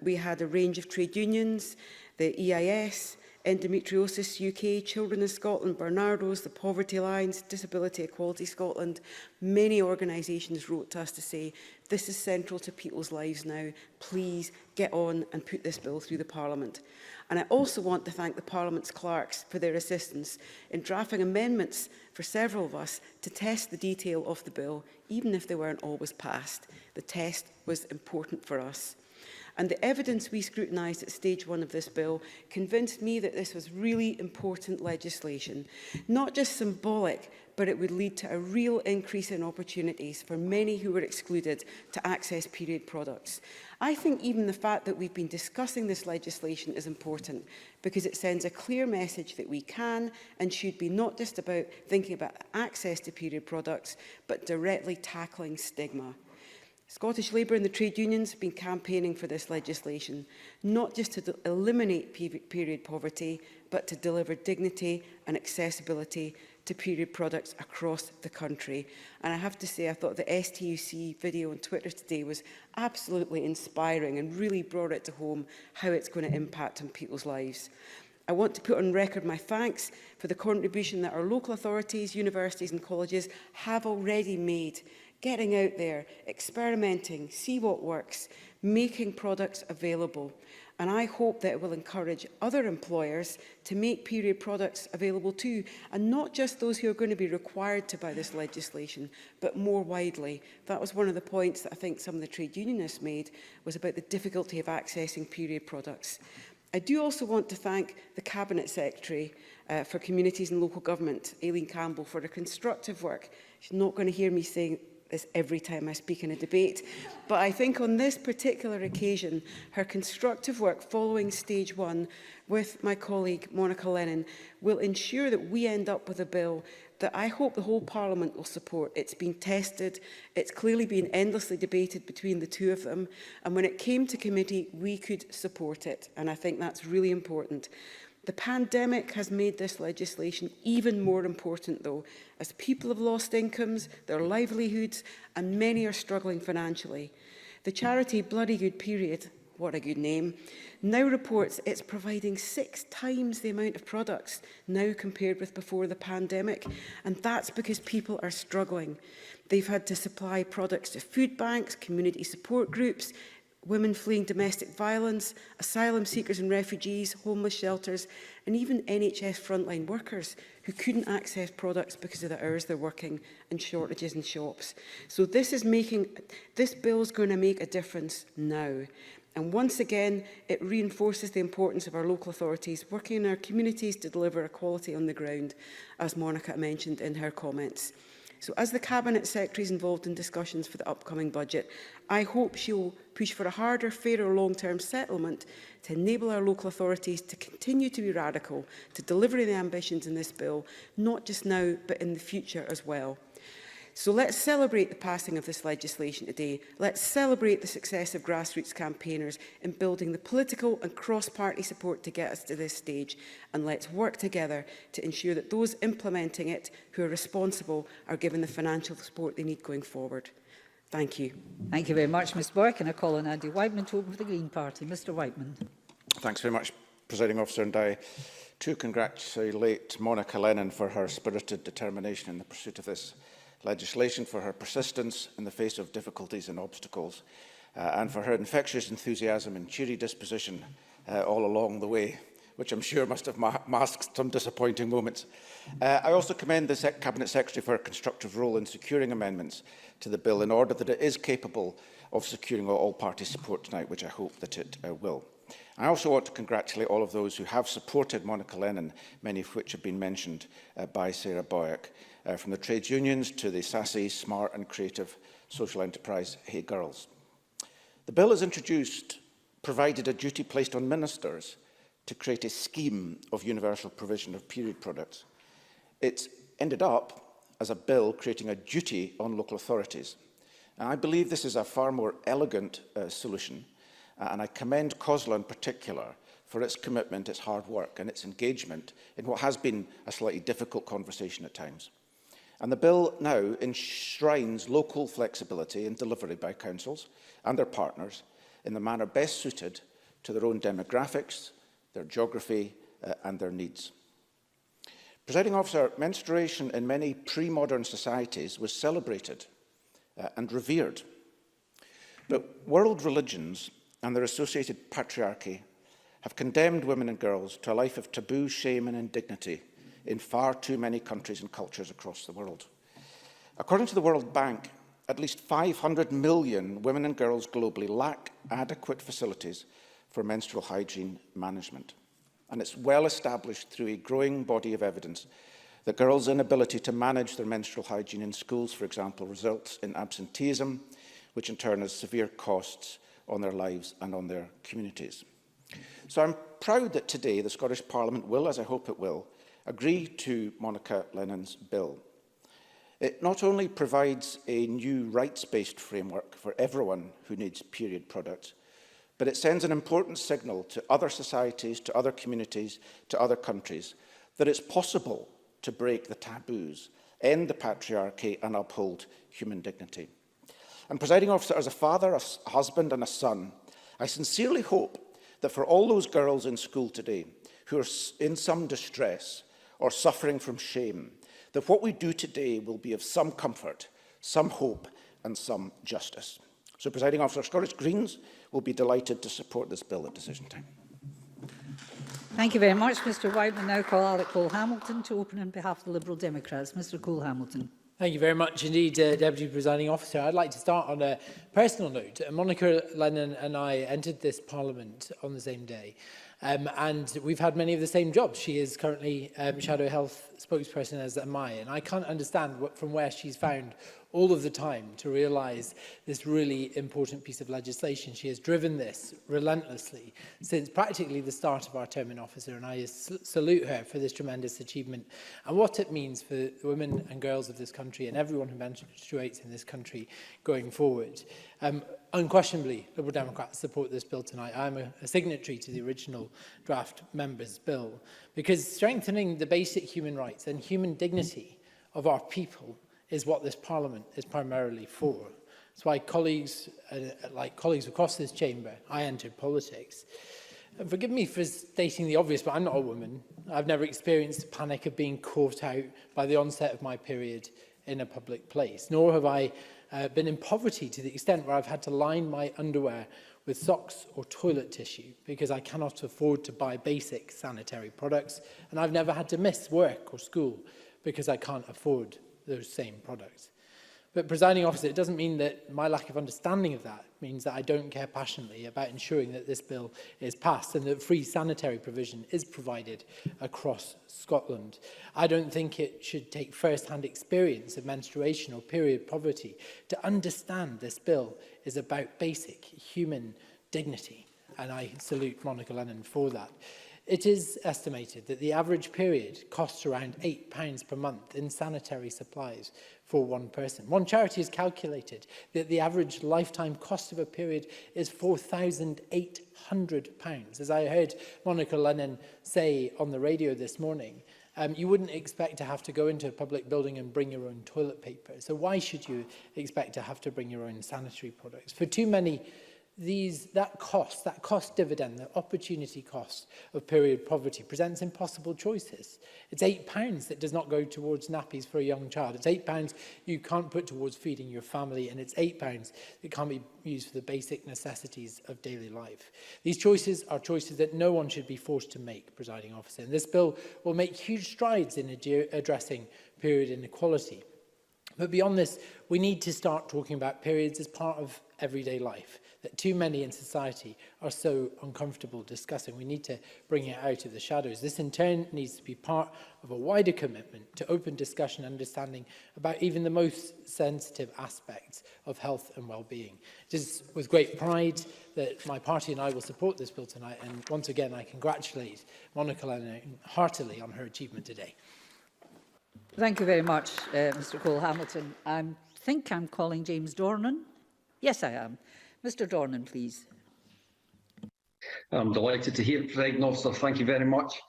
We had a range of trade unions, the EIS, Endometriosis UK, Children in Scotland, Barnardo's, the Poverty Alliance, Disability Equality Scotland. Many organisations wrote to us to say, this is central to people's lives now. Please get on and put this bill through the Parliament. And I also want to thank the Parliament's clerks for their assistance in drafting amendments for several of us to test the detail of the bill, even if they weren't always passed. The test was important for us. And the evidence we scrutinised at stage 1 of this bill convinced me that this was really important legislation, not just symbolic, but it would lead to a real increase in opportunities for many who were excluded to access period products. I think even the fact that we've been discussing this legislation is important because it sends a clear message that we can and should be not just about thinking about access to period products, but directly tackling stigma. Scottish Labour and the trade unions have been campaigning for this legislation, not just to eliminate period poverty, but to deliver dignity and accessibility to period products across the country. And I have to say, I thought the STUC video on Twitter today was absolutely inspiring and really brought it to home how it's going to impact on people's lives. I want to put on record my thanks for the contribution that our local authorities, universities and colleges have already made, getting out there, experimenting, see what works, making products available. And I hope that it will encourage other employers to make period products available too, and not just those who are going to be required to buy this legislation, but more widely. That was one of the points that I think some of the trade unionists made, was about the difficulty of accessing period products. I do also want to thank the Cabinet Secretary for Communities and Local Government, Aileen Campbell, for her constructive work. She's not going to hear me saying this every time I speak in a debate, but I think on this particular occasion, her constructive work following stage 1 with my colleague Monica Lennon will ensure that we end up with a bill that I hope the whole Parliament will support. It's been tested, it's clearly been endlessly debated between the two of them, and when it came to committee, we could support it, and I think that's really important. The pandemic has made this legislation even more important, though, as people have lost incomes, their livelihoods, and many are struggling financially. The charity Bloody Good Period, what a good name, now reports it's providing 6 times the amount of products now compared with before the pandemic, and that's because people are struggling. They've had to supply products to food banks, community support groups, women fleeing domestic violence, asylum seekers and refugees, homeless shelters, and even NHS frontline workers who couldn't access products because of the hours they're working and shortages in shops. So this bill is going to make a difference now. And once again, it reinforces the importance of our local authorities working in our communities to deliver equality on the ground, as Monica mentioned in her comments. So as the Cabinet Secretary is involved in discussions for the upcoming budget, I hope she will push for a harder, fairer long-term settlement to enable our local authorities to continue to be radical, to delivering the ambitions in this bill, not just now, but in the future as well. So let's celebrate the passing of this legislation today. Let's celebrate the success of grassroots campaigners in building the political and cross-party support to get us to this stage. And let's work together to ensure that those implementing it who are responsible are given the financial support they need going forward. Thank you. Thank you very much, Ms Bourke. And I call on Andy Whiteman to open for the Green Party. Mr Whiteman. Thanks very much, Presiding Officer. And I too congratulate Monica Lennon for her spirited determination in the pursuit of this legislation, for her persistence in the face of difficulties and obstacles, and for her infectious enthusiasm and cheery disposition all along the way, which I'm sure must have masked some disappointing moments. I also commend the Cabinet Secretary for her constructive role in securing amendments to the bill in order that it is capable of securing all party support tonight, which I hope that it will. I also want to congratulate all of those who have supported Monica Lennon, many of which have been mentioned by Sarah Boyack, from the trades unions to the sassy, smart and creative social enterprise Hey Girls. The bill is introduced provided a duty placed on ministers to create a scheme of universal provision of period products. It's ended up as a bill creating a duty on local authorities. And I believe this is a far more elegant solution, and I commend COSLA in particular for its commitment, its hard work and its engagement in what has been a slightly difficult conversation at times. And the bill now enshrines local flexibility in delivery by councils and their partners in the manner best suited to their own demographics, their geography and their needs. Presiding Officer, menstruation in many pre-modern societies was celebrated and revered. But world religions and their associated patriarchy have condemned women and girls to a life of taboo, shame and indignity in far too many countries and cultures across the world. According to the World Bank, at least 500 million women and girls globally lack adequate facilities for menstrual hygiene management. And it's well established through a growing body of evidence that girls' inability to manage their menstrual hygiene in schools, for example, results in absenteeism, which in turn has severe costs on their lives and on their communities. So I'm proud that today the Scottish Parliament will, as I hope it will, agree to Monica Lennon's bill. It not only provides a new rights-based framework for everyone who needs period products, but it sends an important signal to other societies, to other communities, to other countries, that it's possible to break the taboos, end the patriarchy and uphold human dignity. And Presiding Officer, as a father, a husband and a son, I sincerely hope that for all those girls in school today who are in some distress or suffering from shame, that what we do today will be of some comfort, some hope and some justice. So, Presiding Officer, Scottish Greens will be delighted to support this bill at decision time. Thank you very much, Mr White. We now call Alec Cole-Hamilton to open on behalf of the Liberal Democrats. Mr Cole-Hamilton. Thank you very much indeed, Deputy Presiding Officer. I'd like to start on a personal note. Monica Lennon and I entered this Parliament on the same day. And we've had many of the same jobs. She is currently Shadow Health spokesperson, as am I. And I can't understand from where she's found all of the time to realise this really important piece of legislation. She has driven this relentlessly since practically the start of our term in office, and I salute her for this tremendous achievement and what it means for the women and girls of this country and everyone who menstruates in this country going forward. Unquestionably, Liberal Democrats support this bill tonight. I'm a signatory to the original draft members' bill because strengthening the basic human rights and human dignity of our people is what this Parliament is primarily for. That's why colleagues, like colleagues across this chamber, I entered politics. And forgive me for stating the obvious, but I'm not a woman. I've never experienced the panic of being caught out by the onset of my period in a public place, nor have I been in poverty to the extent where I've had to line my underwear with socks or toilet tissue because I cannot afford to buy basic sanitary products, and I've never had to miss work or school because I can't afford those same products. But, Presiding Officer, it doesn't mean that my lack of understanding of that means that I don't care passionately about ensuring that this bill is passed and that free sanitary provision is provided across Scotland. I don't think it should take first-hand experience of menstruation or period poverty to understand this bill is about basic human dignity, and I salute Monica Lennon for that. It is estimated that the average period costs around £8 per month in sanitary supplies for one person. One charity has calculated that the average lifetime cost of a period is £4,800. As I heard Monica Lennon say on the radio this morning, you wouldn't expect to have to go into a public building and bring your own toilet paper. So why should you expect to have to bring your own sanitary products? For too many, that cost dividend, the opportunity cost of period poverty presents impossible choices. It's £8 that does not go towards nappies for a young child. It's £8 you can't put towards feeding your family, and it's £8 that can't be used for the basic necessities of daily life. These choices are choices that no one should be forced to make, Presiding Officer, and this bill will make huge strides in addressing period inequality. But beyond this, we need to start talking about periods as part of everyday life that too many in society are so uncomfortable discussing. We need to bring it out of the shadows. This in turn needs to be part of a wider commitment to open discussion and understanding about even the most sensitive aspects of health and well-being. It is with great pride that my party and I will support this bill tonight, and once again I congratulate Monica Lennon heartily on her achievement today. Thank you very much, Mr Cole-Hamilton. I think I'm calling James Dornan. Yes, I am. Mr Dornan, please. I'm delighted to hear it, Presiding Officer. Thank you very much.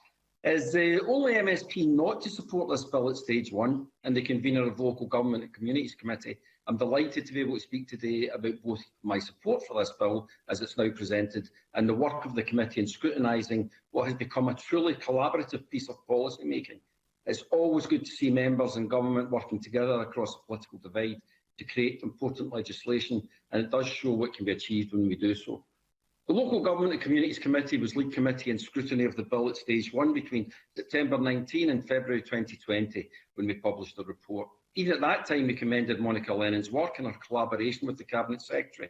As the only MSP not to support this bill at stage one and the convener of the Local Government and Communities Committee, I'm delighted to be able to speak today about both my support for this bill as it's now presented and the work of the committee in scrutinising what has become a truly collaborative piece of policy making. It's always good to see members and government working together across the political divide to create important legislation, and it does show what can be achieved when we do so. The Local Government and Communities Committee was lead committee in scrutiny of the bill at stage one between September 19 and February 2020 when we published the report. Even at that time, we commended Monica Lennon's work and her collaboration with the Cabinet Secretary.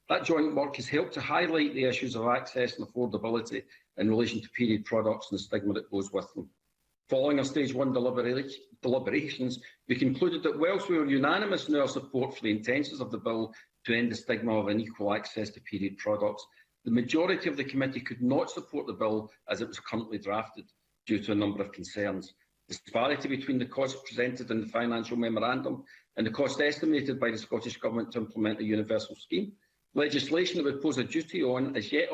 That joint work has helped to highlight the issues of access and affordability in relation to period products and the stigma that goes with them. Following our stage one deliberations, we concluded that whilst we were unanimous in our support for the intentions of the bill to end the stigma of unequal access to period products, the majority of the committee could not support the bill as it was currently drafted due to a number of concerns. The disparity between the costs presented in the financial memorandum and the cost estimated by the Scottish Government to implement a universal scheme, legislation that would pose a duty on as yet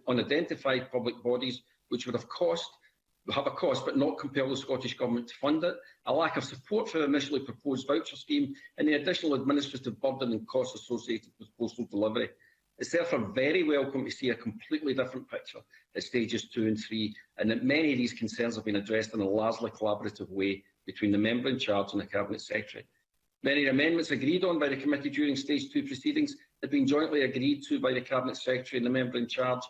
unidentified public bodies which would have a cost but not compel the Scottish Government to fund it, a lack of support for the initially proposed voucher scheme and the additional administrative burden and costs associated with postal delivery. It's therefore very welcome to see a completely different picture at stages 2 and 3, and that many of these concerns have been addressed in a largely collaborative way between the member in charge and the Cabinet Secretary. Many amendments agreed on by the committee during stage 2 proceedings had been jointly agreed to by the Cabinet Secretary and the member in charge.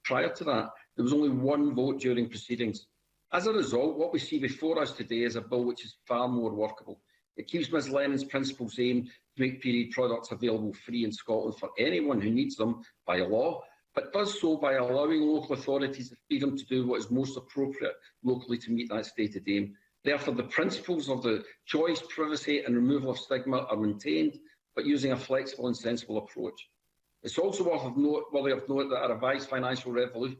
Prior to that, there was only one vote during proceedings. As a result, what we see before us today is a bill which is far more workable. It keeps Ms Lennon's principles aim to make period products available free in Scotland for anyone who needs them by law, but does so by allowing local authorities the freedom to do what is most appropriate locally to meet that stated aim. Therefore, the principles of the choice, privacy and removal of stigma are maintained, but using a flexible and sensible approach. It's also worthy of note that a revised financial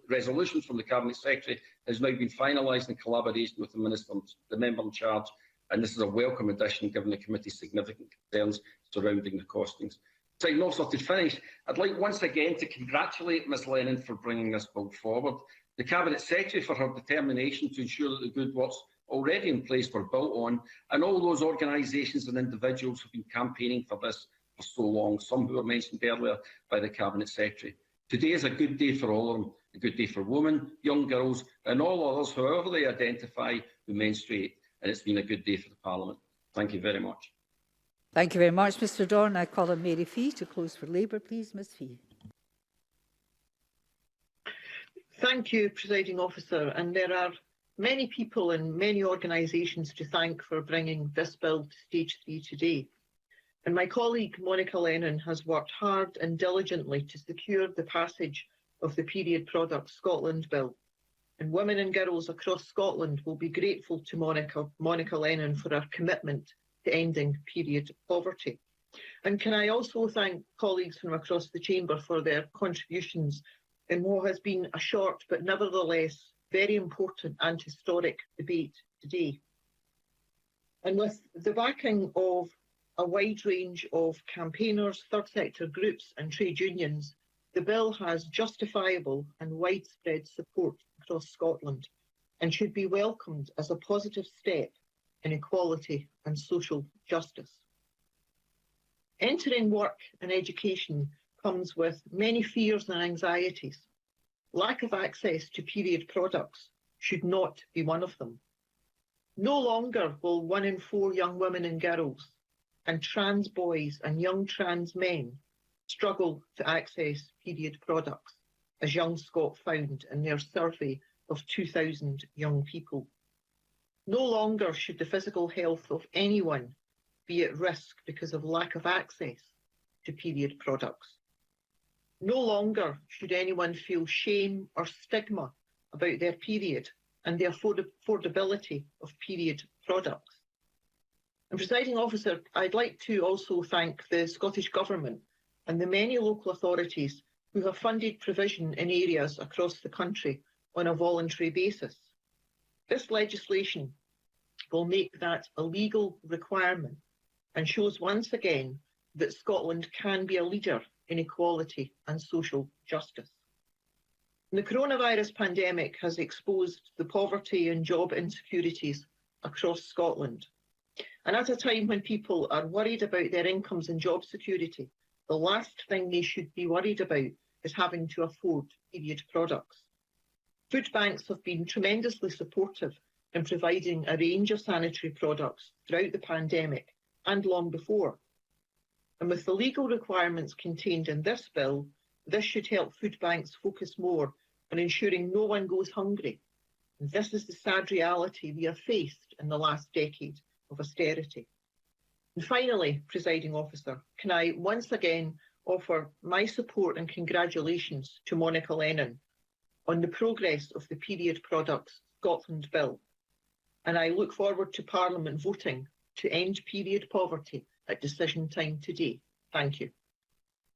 resolution from the Cabinet Secretary has now been finalised in collaboration with the member in charge, and this is a welcome addition given the committee's significant concerns surrounding the costings. So also to finish, I'd like once again to congratulate Ms Lennon for bringing this bill forward, the Cabinet Secretary for her determination to ensure that the good works already in place were built on, and all those organisations and individuals who have been campaigning for this for so long, some who were mentioned earlier by the Cabinet Secretary. Today is a good day for all of them, a good day for women, young girls and all others, however they identify, who menstruate, and it's been a good day for the Parliament. Thank you very much. Thank you very much, Mr Dorn. I call on Mary Fee to close for Labour, please. Ms Fee. Thank you, Presiding Officer. And there are many people and many organisations to thank for bringing this bill to stage 3 today. And my colleague Monica Lennon has worked hard and diligently to secure the passage of the Period Products Scotland Bill. And women and girls across Scotland will be grateful to Monica Lennon for her commitment to ending period poverty. And can I also thank colleagues from across the Chamber for their contributions in what has been a short but nevertheless very important and historic debate today. And with the backing of a wide range of campaigners, third sector groups and trade unions, the bill has justifiable and widespread support across Scotland and should be welcomed as a positive step in equality and social justice. Entering work and education comes with many fears and anxieties. Lack of access to period products should not be one of them. No longer will 1 in 4 young women and girls and trans boys and young trans men struggle to access period products, as Young Scot found in their survey of 2,000 young people. No longer should the physical health of anyone be at risk because of lack of access to period products. No longer should anyone feel shame or stigma about their period and the affordability of period products. And Presiding Officer, I'd like to also thank the Scottish Government and the many local authorities who have funded provision in areas across the country on a voluntary basis. This legislation will make that a legal requirement and shows once again that Scotland can be a leader in equality and social justice. The coronavirus pandemic has exposed the poverty and job insecurities across Scotland. And at a time when people are worried about their incomes and job security, the last thing they should be worried about is having to afford period products. Food banks have been tremendously supportive in providing a range of sanitary products throughout the pandemic and long before. And with the legal requirements contained in this bill, this should help food banks focus more on ensuring no one goes hungry. And this is the sad reality we have faced in the last decade of austerity. And finally, Presiding Officer, can I once again offer my support and congratulations to Monica Lennon on the progress of the Period Products Scotland Bill. And I look forward to Parliament voting to end period poverty at decision time today. Thank you.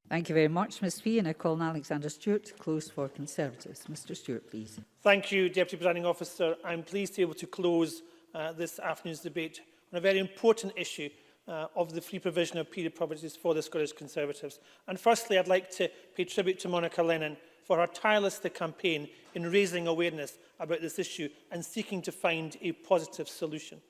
Thank you very much, Ms Fee. And I call on Alexander Stewart to close for Conservatives. Mr Stewart, please. Thank you, Deputy Presiding Officer. I'm pleased to be able to close this afternoon's debate on a very important issue of the free provision of period properties for the Scottish Conservatives. And firstly, I'd like to pay tribute to Monica Lennon for her tireless campaign in raising awareness about this issue and seeking to find a positive solution.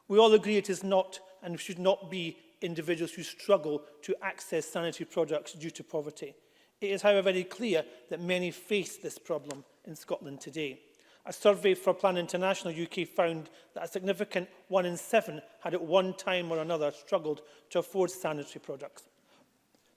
We all agree it is not and should not be individuals who struggle to access sanitary products due to poverty. It is, however, very clear that many face this problem in Scotland today. A survey for Plan International UK found that a significant 1 in 7 had at one time or another struggled to afford sanitary products.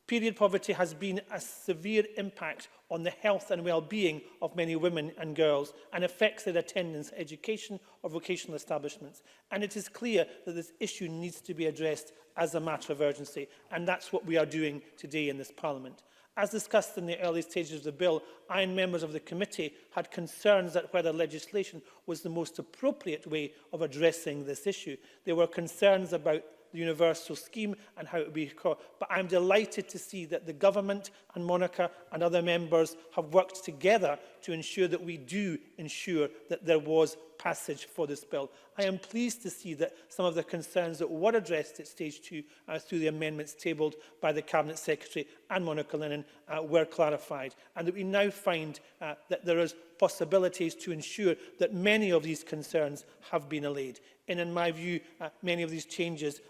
Period poverty has been a severe impact on the health and well-being of many women and girls and affects their attendance, education or vocational establishments. And it is clear that this issue needs to be addressed as a matter of urgency, and that's what we are doing today in this Parliament. As discussed in the early stages of the bill, I and members of the committee had concerns that whether legislation was the most appropriate way of addressing this issue. There were concerns about the universal scheme and how it would be called. But I'm delighted to see that the government and Monica and other members have worked together to ensure that we do ensure that there was passage for this bill. I am pleased to see that some of the concerns that were addressed at stage 2 through the amendments tabled by the Cabinet Secretary and Monica Lennon were clarified, and that we now find that there is possibilities to ensure that many of these concerns have been allayed. And in my view, many of these changes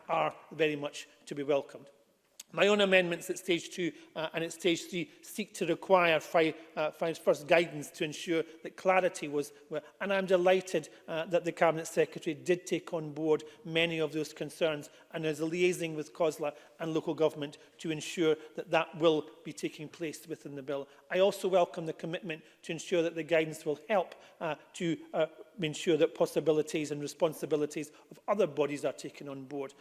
are very much to be welcomed. My own amendments at stage 2 and at stage 3 seek to require first guidance to ensure that clarity was, and I'm delighted that the Cabinet Secretary did take on board many of those concerns and is liaising with COSLA and local government to ensure that that will be taking place within the bill. I also welcome the commitment to ensure that the guidance will help to ensure that possibilities and responsibilities of other bodies are taken on board,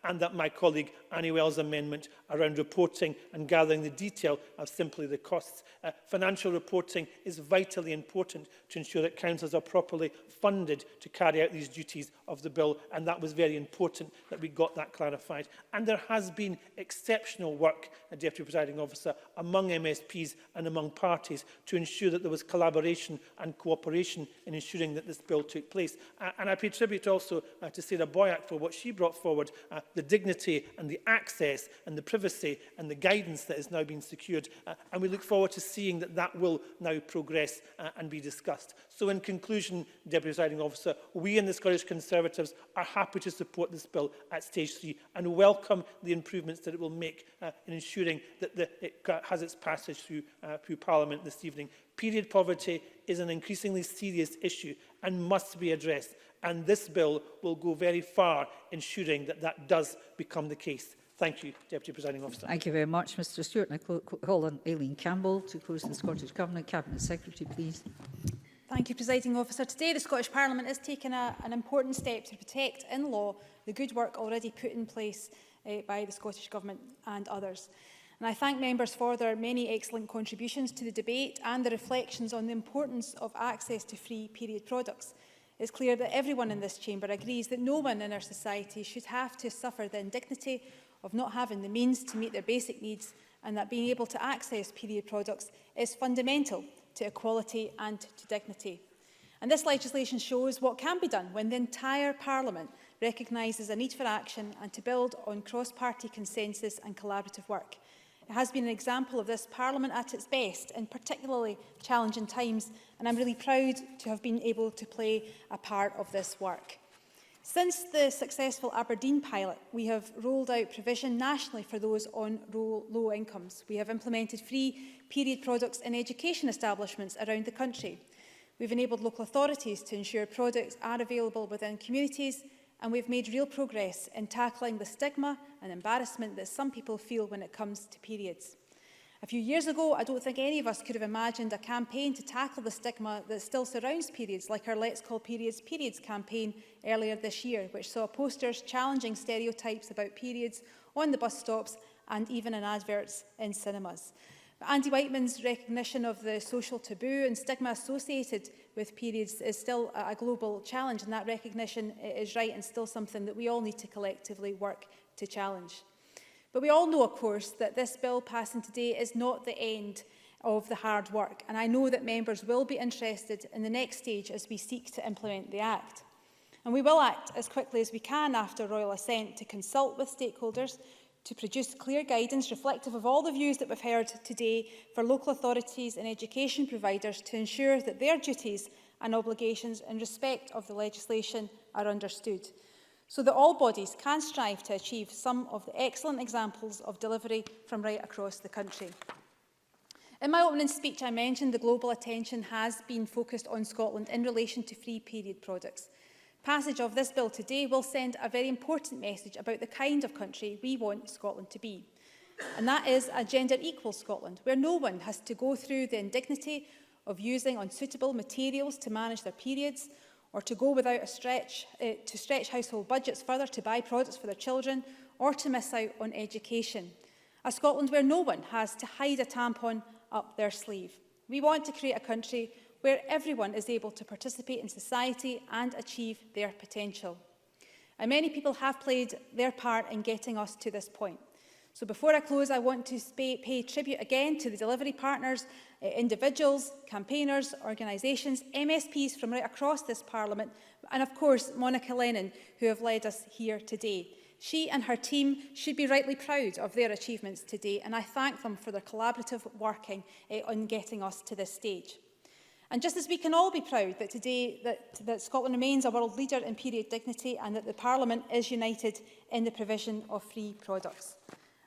and that my colleague Annie Wells' amendment around reporting and gathering the detail of simply the costs. Financial reporting is vitally important to ensure that councils are properly funded to carry out these duties of the bill, and that was very important that we got that clarified. And there has been exceptional work, Deputy Presiding Officer, among MSPs and among parties to ensure that there was collaboration and cooperation in ensuring that this bill took place. And I pay tribute also to Sarah Boyack for what she brought forward, the dignity and the access and the privacy and the guidance that is now being secured. And we look forward to seeing that that will now progress and be discussed. So in conclusion, Deputy Presiding Officer, we in the Scottish Conservatives are happy to support this bill at stage 3 and welcome the improvements that it will make in ensuring that it has its passage through Parliament this evening. Period poverty is an increasingly serious issue and must be addressed, and this bill will go very far ensuring that that does become the case. Thank you, Deputy Presiding Officer. Thank you very much, Mr Stewart. And I call on Aileen Campbell to close the Scottish Government. Cabinet Secretary, please. Thank you, Presiding Officer. Today, the Scottish Parliament is taking an important step to protect in law the good work already put in place by the Scottish Government and others. And I thank members for their many excellent contributions to the debate and the reflections on the importance of access to free period products. It's clear that everyone in this chamber agrees that no one in our society should have to suffer the indignity of not having the means to meet their basic needs, and that being able to access period products is fundamental to equality and to dignity. And this legislation shows what can be done when the entire Parliament recognises a need for action and to build on cross-party consensus and collaborative work. It has been an example of this Parliament at its best in particularly challenging times, and I'm really proud to have been able to play a part of this work. Since the successful Aberdeen pilot, we have rolled out provision nationally for those on low incomes. We have implemented free period products in education establishments around the country. We've enabled local authorities to ensure products are available within communities, and we've made real progress in tackling the stigma and embarrassment that some people feel when it comes to periods. A few years ago, I don't think any of us could have imagined a campaign to tackle the stigma that still surrounds periods, like our Let's Call Periods Periods campaign earlier this year, which saw posters challenging stereotypes about periods on the bus stops and even in adverts in cinemas. But Andy Whiteman's recognition of the social taboo and stigma associated with periods is still a global challenge, and that recognition is right and still something that we all need to collectively work to challenge. But we all know, of course, that this bill passing today is not the end of the hard work, and I know that members will be interested in the next stage as we seek to implement the Act. And we will act as quickly as we can after royal assent to consult with stakeholders, to produce clear guidance reflective of all the views that we've heard today for local authorities and education providers to ensure that their duties and obligations in respect of the legislation are understood, so that all bodies can strive to achieve some of the excellent examples of delivery from right across the country. In my opening speech, I mentioned the global attention has been focused on Scotland in relation to free period products. Passage of this bill today will send a very important message about the kind of country we want Scotland to be. And that is a gender-equal Scotland, where no one has to go through the indignity of using unsuitable materials to manage their periods, or to go without to stretch household budgets further to buy products for their children, or to miss out on education. A Scotland where no one has to hide a tampon up their sleeve. We want to create a country where everyone is able to participate in society and achieve their potential. And many people have played their part in getting us to this point. So before I close, I want to pay tribute again to the delivery partners, individuals, campaigners, organisations, MSPs from right across this Parliament, and of course Monica Lennon, who have led us here today. She and her team should be rightly proud of their achievements today, and I thank them for their collaborative working on getting us to this stage. And just as we can all be proud that today that Scotland remains a world leader in period dignity and that the Parliament is united in the provision of free products.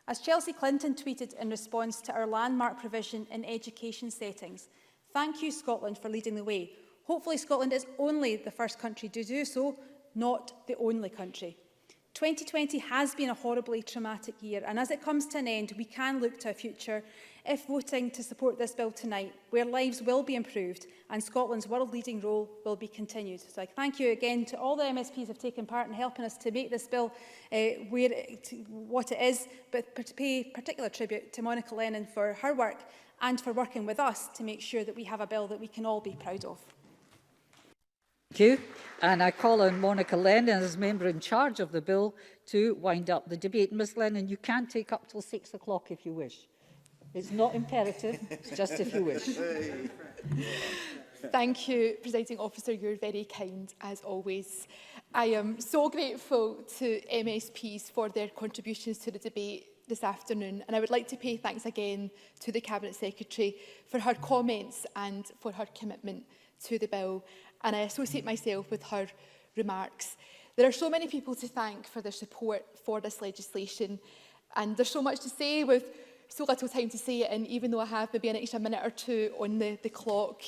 As Chelsea Clinton tweeted in response to our landmark provision in education settings, "Thank you, Scotland, for leading the way. Hopefully Scotland is only the first country to do so, not the only country." 2020 has been a horribly traumatic year, and as it comes to an end, we can look to a future, if voting to support this bill tonight, where lives will be improved and Scotland's world-leading role will be continued. So I thank you again to all the MSPs who have taken part in helping us to make this bill what it is, but to pay particular tribute to Monica Lennon for her work and for working with us to make sure that we have a bill that we can all be proud of. Thank you. And I call on Monica Lennon, as member in charge of the bill, to wind up the debate. Ms Lennon, you can take up till 6 o'clock if you wish. It's not imperative, it's just if you wish. Thank you, Presiding Officer. You're very kind, as always. I am so grateful to MSPs for their contributions to the debate this afternoon, and I would like to pay thanks again to the Cabinet Secretary for her comments and for her commitment to the bill, and I associate myself with her remarks. There are so many people to thank for their support for this legislation, and there's so much to say with so little time to say it in, even though I have maybe an extra minute or two on the clock.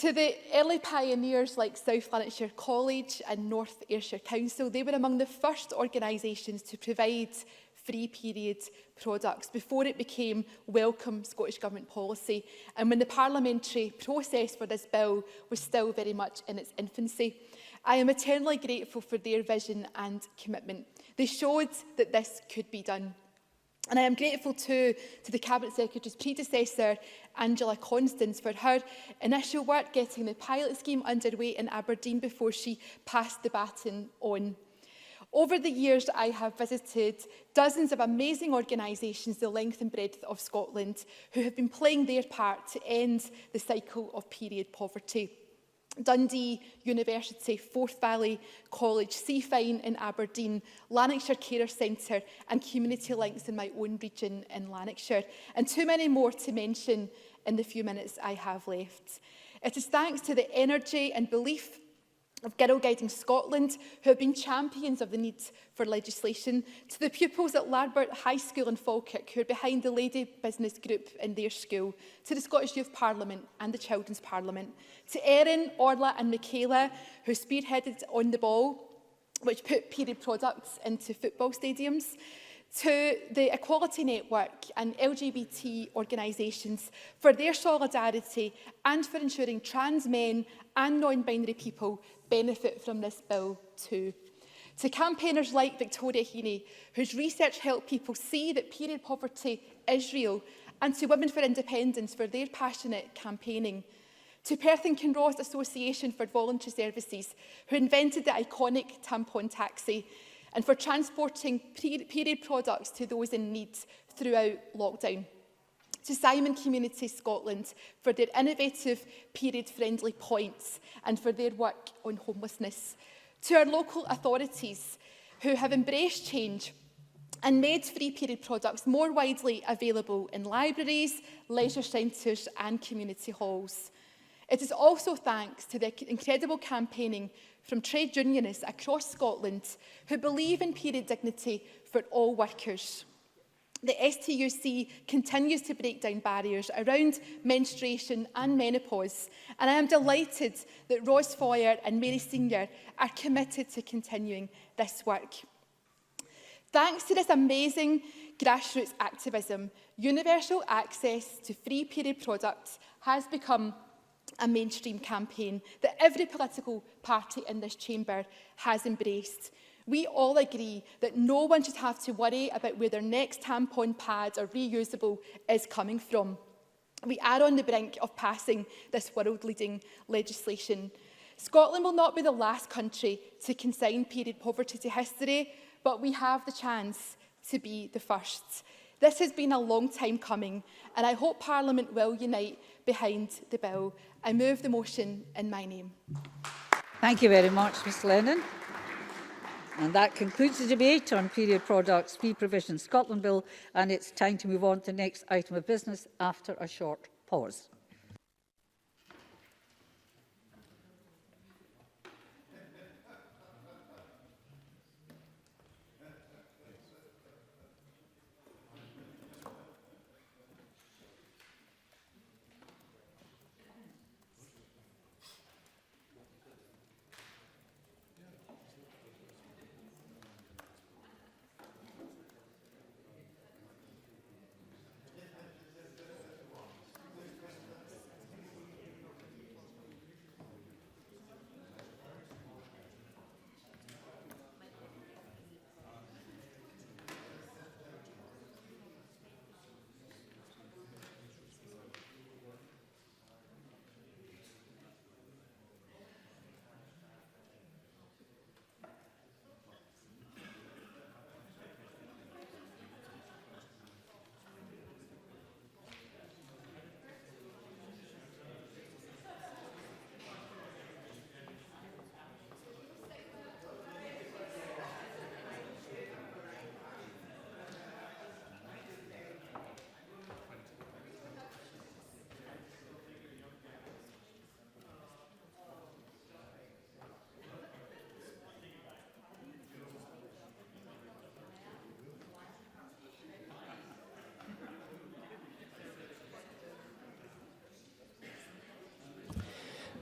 To the early pioneers like South Lanarkshire College and North Ayrshire Council, they were among the first organisations to provide free period products before it became welcome Scottish Government policy and when the parliamentary process for this bill was still very much in its infancy. I am eternally grateful for their vision and commitment. They showed that this could be done. And I am grateful too to the Cabinet Secretary's predecessor, Angela Constance, for her initial work getting the pilot scheme underway in Aberdeen before she passed the baton on. Over the years, I have visited dozens of amazing organisations the length and breadth of Scotland who have been playing their part to end the cycle of period poverty. Dundee University, Forth Valley College, Seafine in Aberdeen, Lanarkshire Carer Centre and Community Links in my own region in Lanarkshire, and too many more to mention in the few minutes I have left. It is thanks to the energy and belief of Girl Guiding Scotland, who have been champions of the need for legislation, to the pupils at Larbert High School in Falkirk, who are behind the Lady Business Group in their school, to the Scottish Youth Parliament and the Children's Parliament, to Erin, Orla and Michaela, who spearheaded On the Ball, which put period products into football stadiums, to the Equality Network and LGBT organisations for their solidarity and for ensuring trans men and non-binary people benefit from this bill too. To campaigners like Victoria Heaney, whose research helped people see that period poverty is real, and to Women for Independence for their passionate campaigning. To Perth and Kinross Association for Voluntary Services, who invented the iconic tampon taxi, and for transporting period products to those in need throughout lockdown. To Simon Community Scotland for their innovative period-friendly points and for their work on homelessness. To our local authorities who have embraced change and made free period products more widely available in libraries, leisure centres and community halls. It is also thanks to the incredible campaigning from trade unionists across Scotland who believe in period dignity for all workers. The STUC continues to break down barriers around menstruation and menopause, and I am delighted that Ros Foyer and Mary Senior are committed to continuing this work. Thanks to this amazing grassroots activism, universal access to free period products has become a mainstream campaign that every political party in this chamber has embraced. We all agree that no one should have to worry about where their next tampon pad or reusable is coming from. We are on the brink of passing this world-leading legislation. Scotland will not be the last country to consign period poverty to history, but we have the chance to be the first. This has been a long time coming, and I hope Parliament will unite behind the bill. I move the motion in my name. Thank you very much, Ms Lennon. And that concludes the debate on Period Products Fee Provision Scotland Bill, and it's time to move on to the next item of business after a short pause.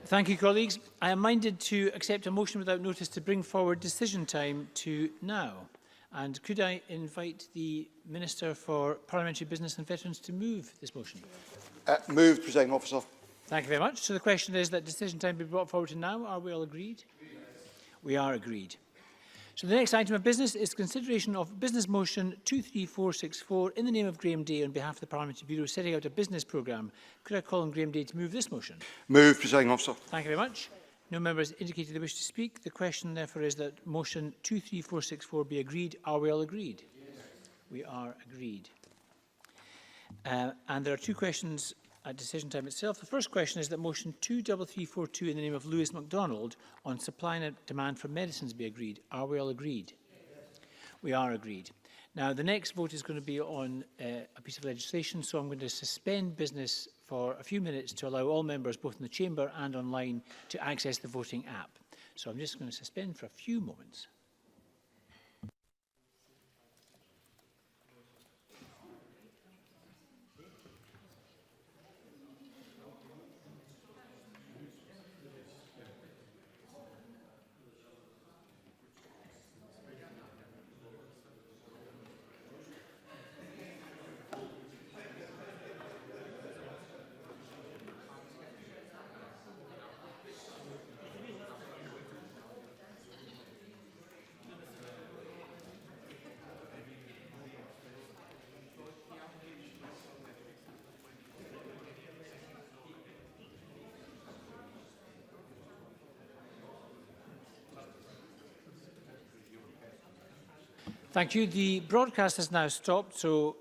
Thank you, colleagues. I am minded to accept a motion without notice to bring forward decision time to now. And could I invite the Minister for Parliamentary Business and Veterans to move this motion? Moved, Presiding Officer. Thank you very much. So the question is that decision time be brought forward to now. Are we all agreed? We are agreed. So the next item of business is consideration of Business Motion 23464 in the name of Graham Day on behalf of the Parliamentary Bureau setting out a business programme. Could I call on Graham Day to move this motion? Moved, Presiding Officer. Thank you very much. No members indicated they wish to speak. The question therefore is that motion 23464 be agreed. Are we all agreed? Yes. We are agreed. And there are two questions at decision time itself. The first question is that motion 23342 in the name of Lewis MacDonald on supply and demand for medicines be agreed. Are we all agreed? Yes. We are agreed. Now, the next vote is going to be on a piece of legislation, so I'm going to suspend business for a few minutes to allow all members, both in the chamber and online, to access the voting app. So I'm just going to suspend for a few moments. Thank you. The broadcast has now stopped, so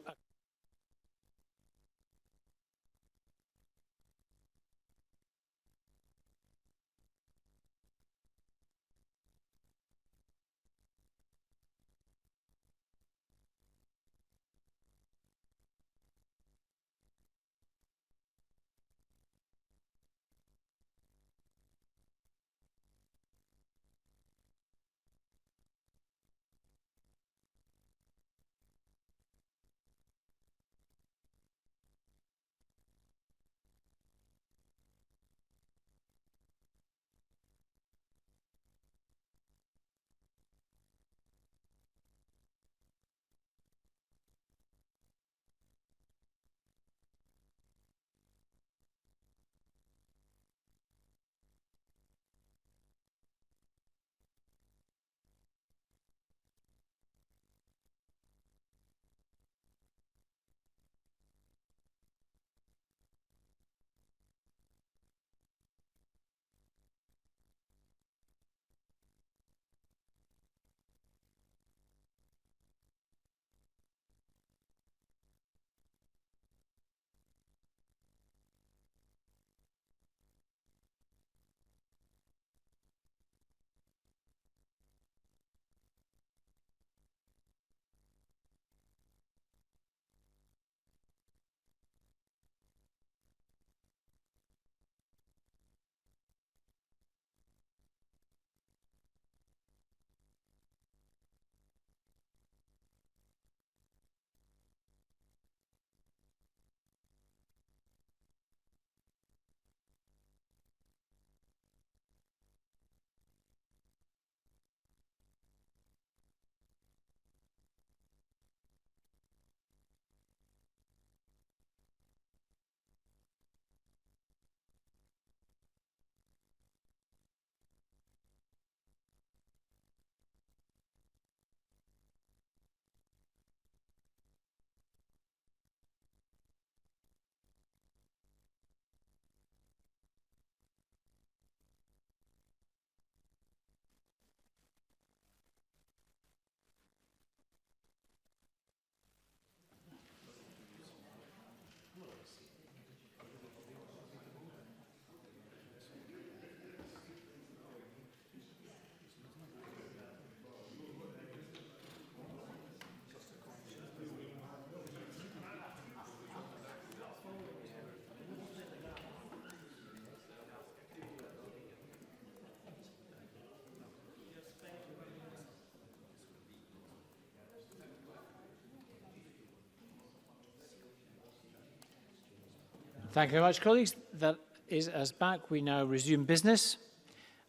thank you very much, colleagues. That is us back. We now resume business,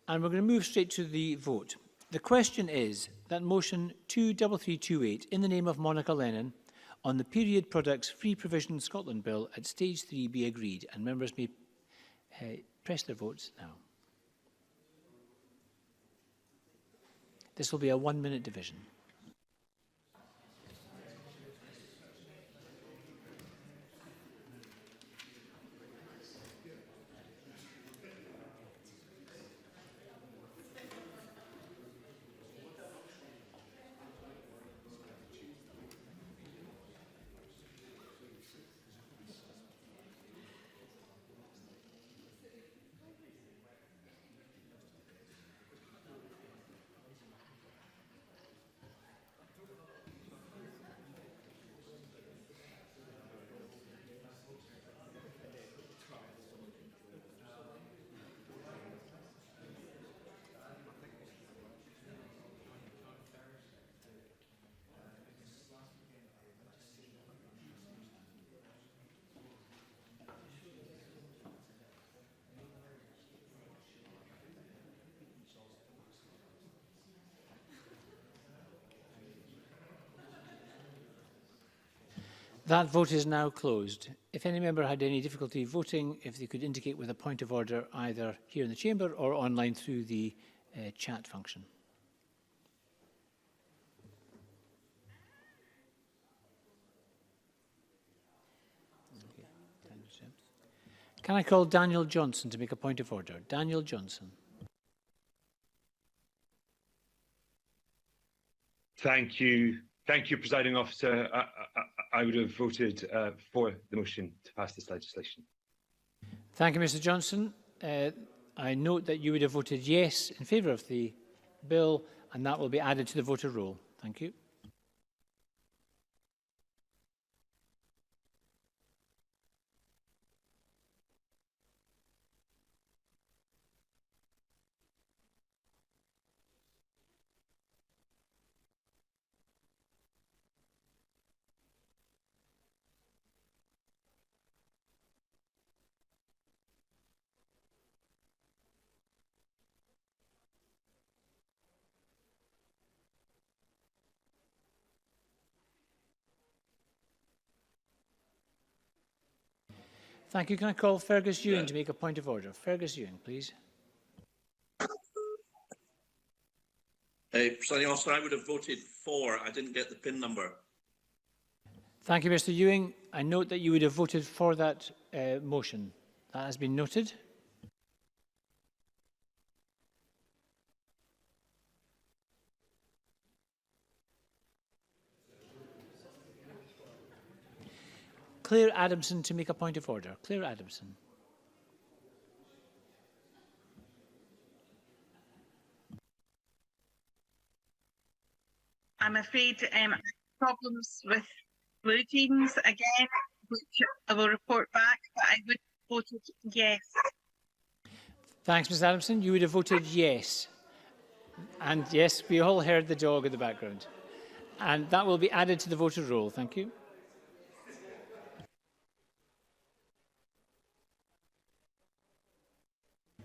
and we're going to move straight to the vote. The question is that motion 23328 in the name of Monica Lennon on the Period Products Free Provision Scotland Bill at stage 3 be agreed, and members may press their votes now. This will be a 1-minute division. That vote is now closed. If any member had any difficulty voting, if they could indicate with a point of order either here in the chamber or online through the chat function. Can I call Daniel Johnson to make a point of order? Daniel Johnson. Thank you. Thank you, Presiding Officer. I would have voted for the motion to pass this legislation. Thank you, Mr Johnson. I note that you would have voted yes in favour of the bill, and that will be added to the voter roll. Thank you. Thank you. Can I call Fergus Ewing to make a point of order? Fergus Ewing, please. Presiding Officer, I would have voted for. I didn't get the PIN number. Thank you, Mr Ewing. I note that you would have voted for that motion. That has been noted. Claire Adamson to make a point of order. Claire Adamson. I'm afraid problems with blue teams again, which I will report back, but I would have voted yes. Thanks, Ms Adamson. You would have voted yes. And yes, we all heard the dog in the background. And that will be added to the voter roll. Thank you.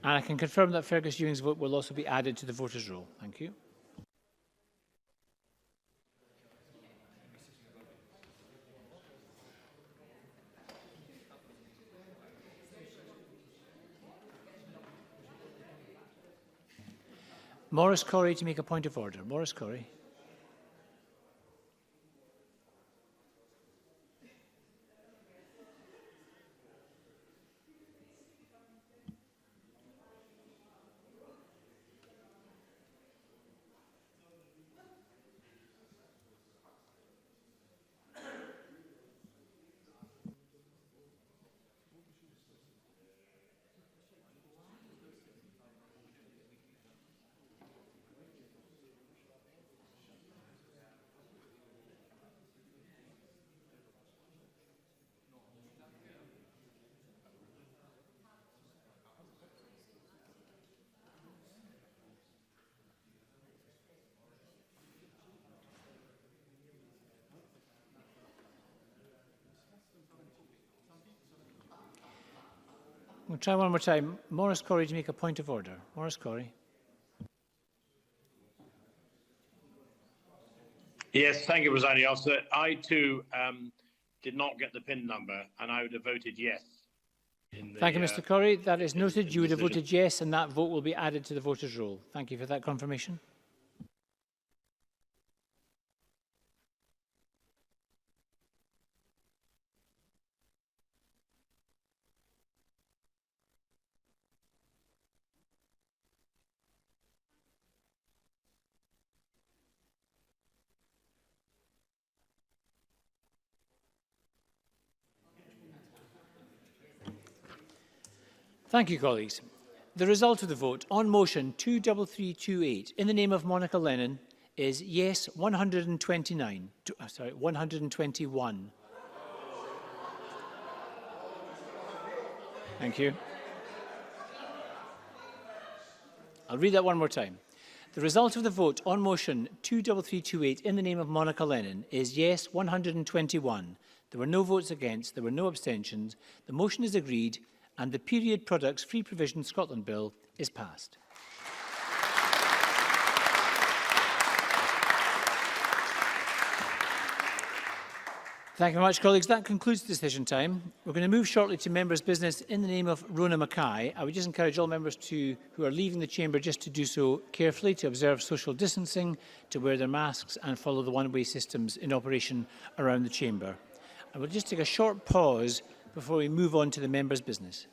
And I can confirm that Fergus Ewing's vote will also be added to the voters' roll. Thank you. Maurice Corrie to make a point of order. Maurice Corrie. We'll try one more time. Maurice Corrie to make a point of order. Maurice Corrie. Yes, thank you, Presiding Officer. I too did not get the PIN number, and I would have voted yes. Thank you, Mr Corrie. That is noted. You would have voted yes, and that vote will be added to the voters' roll. Thank you for that confirmation. Thank you, colleagues. The result of the vote on motion 23328 in the name of Monica Lennon is yes 121. Thank you. I'll read that one more time. The result of the vote on motion 23328 in the name of Monica Lennon is yes 121. There were no votes against, there were no abstentions. The motion is agreed and the Period Products Free Provision Scotland Bill is passed. Thank you very much, colleagues. That concludes the decision time. We're going to move shortly to members' business in the name of Rona Mackay. I would just encourage all members who are leaving the chamber just to do so carefully, to observe social distancing, to wear their masks and follow the one-way systems in operation around the chamber. I will just take a short pause before we move on to the members' business.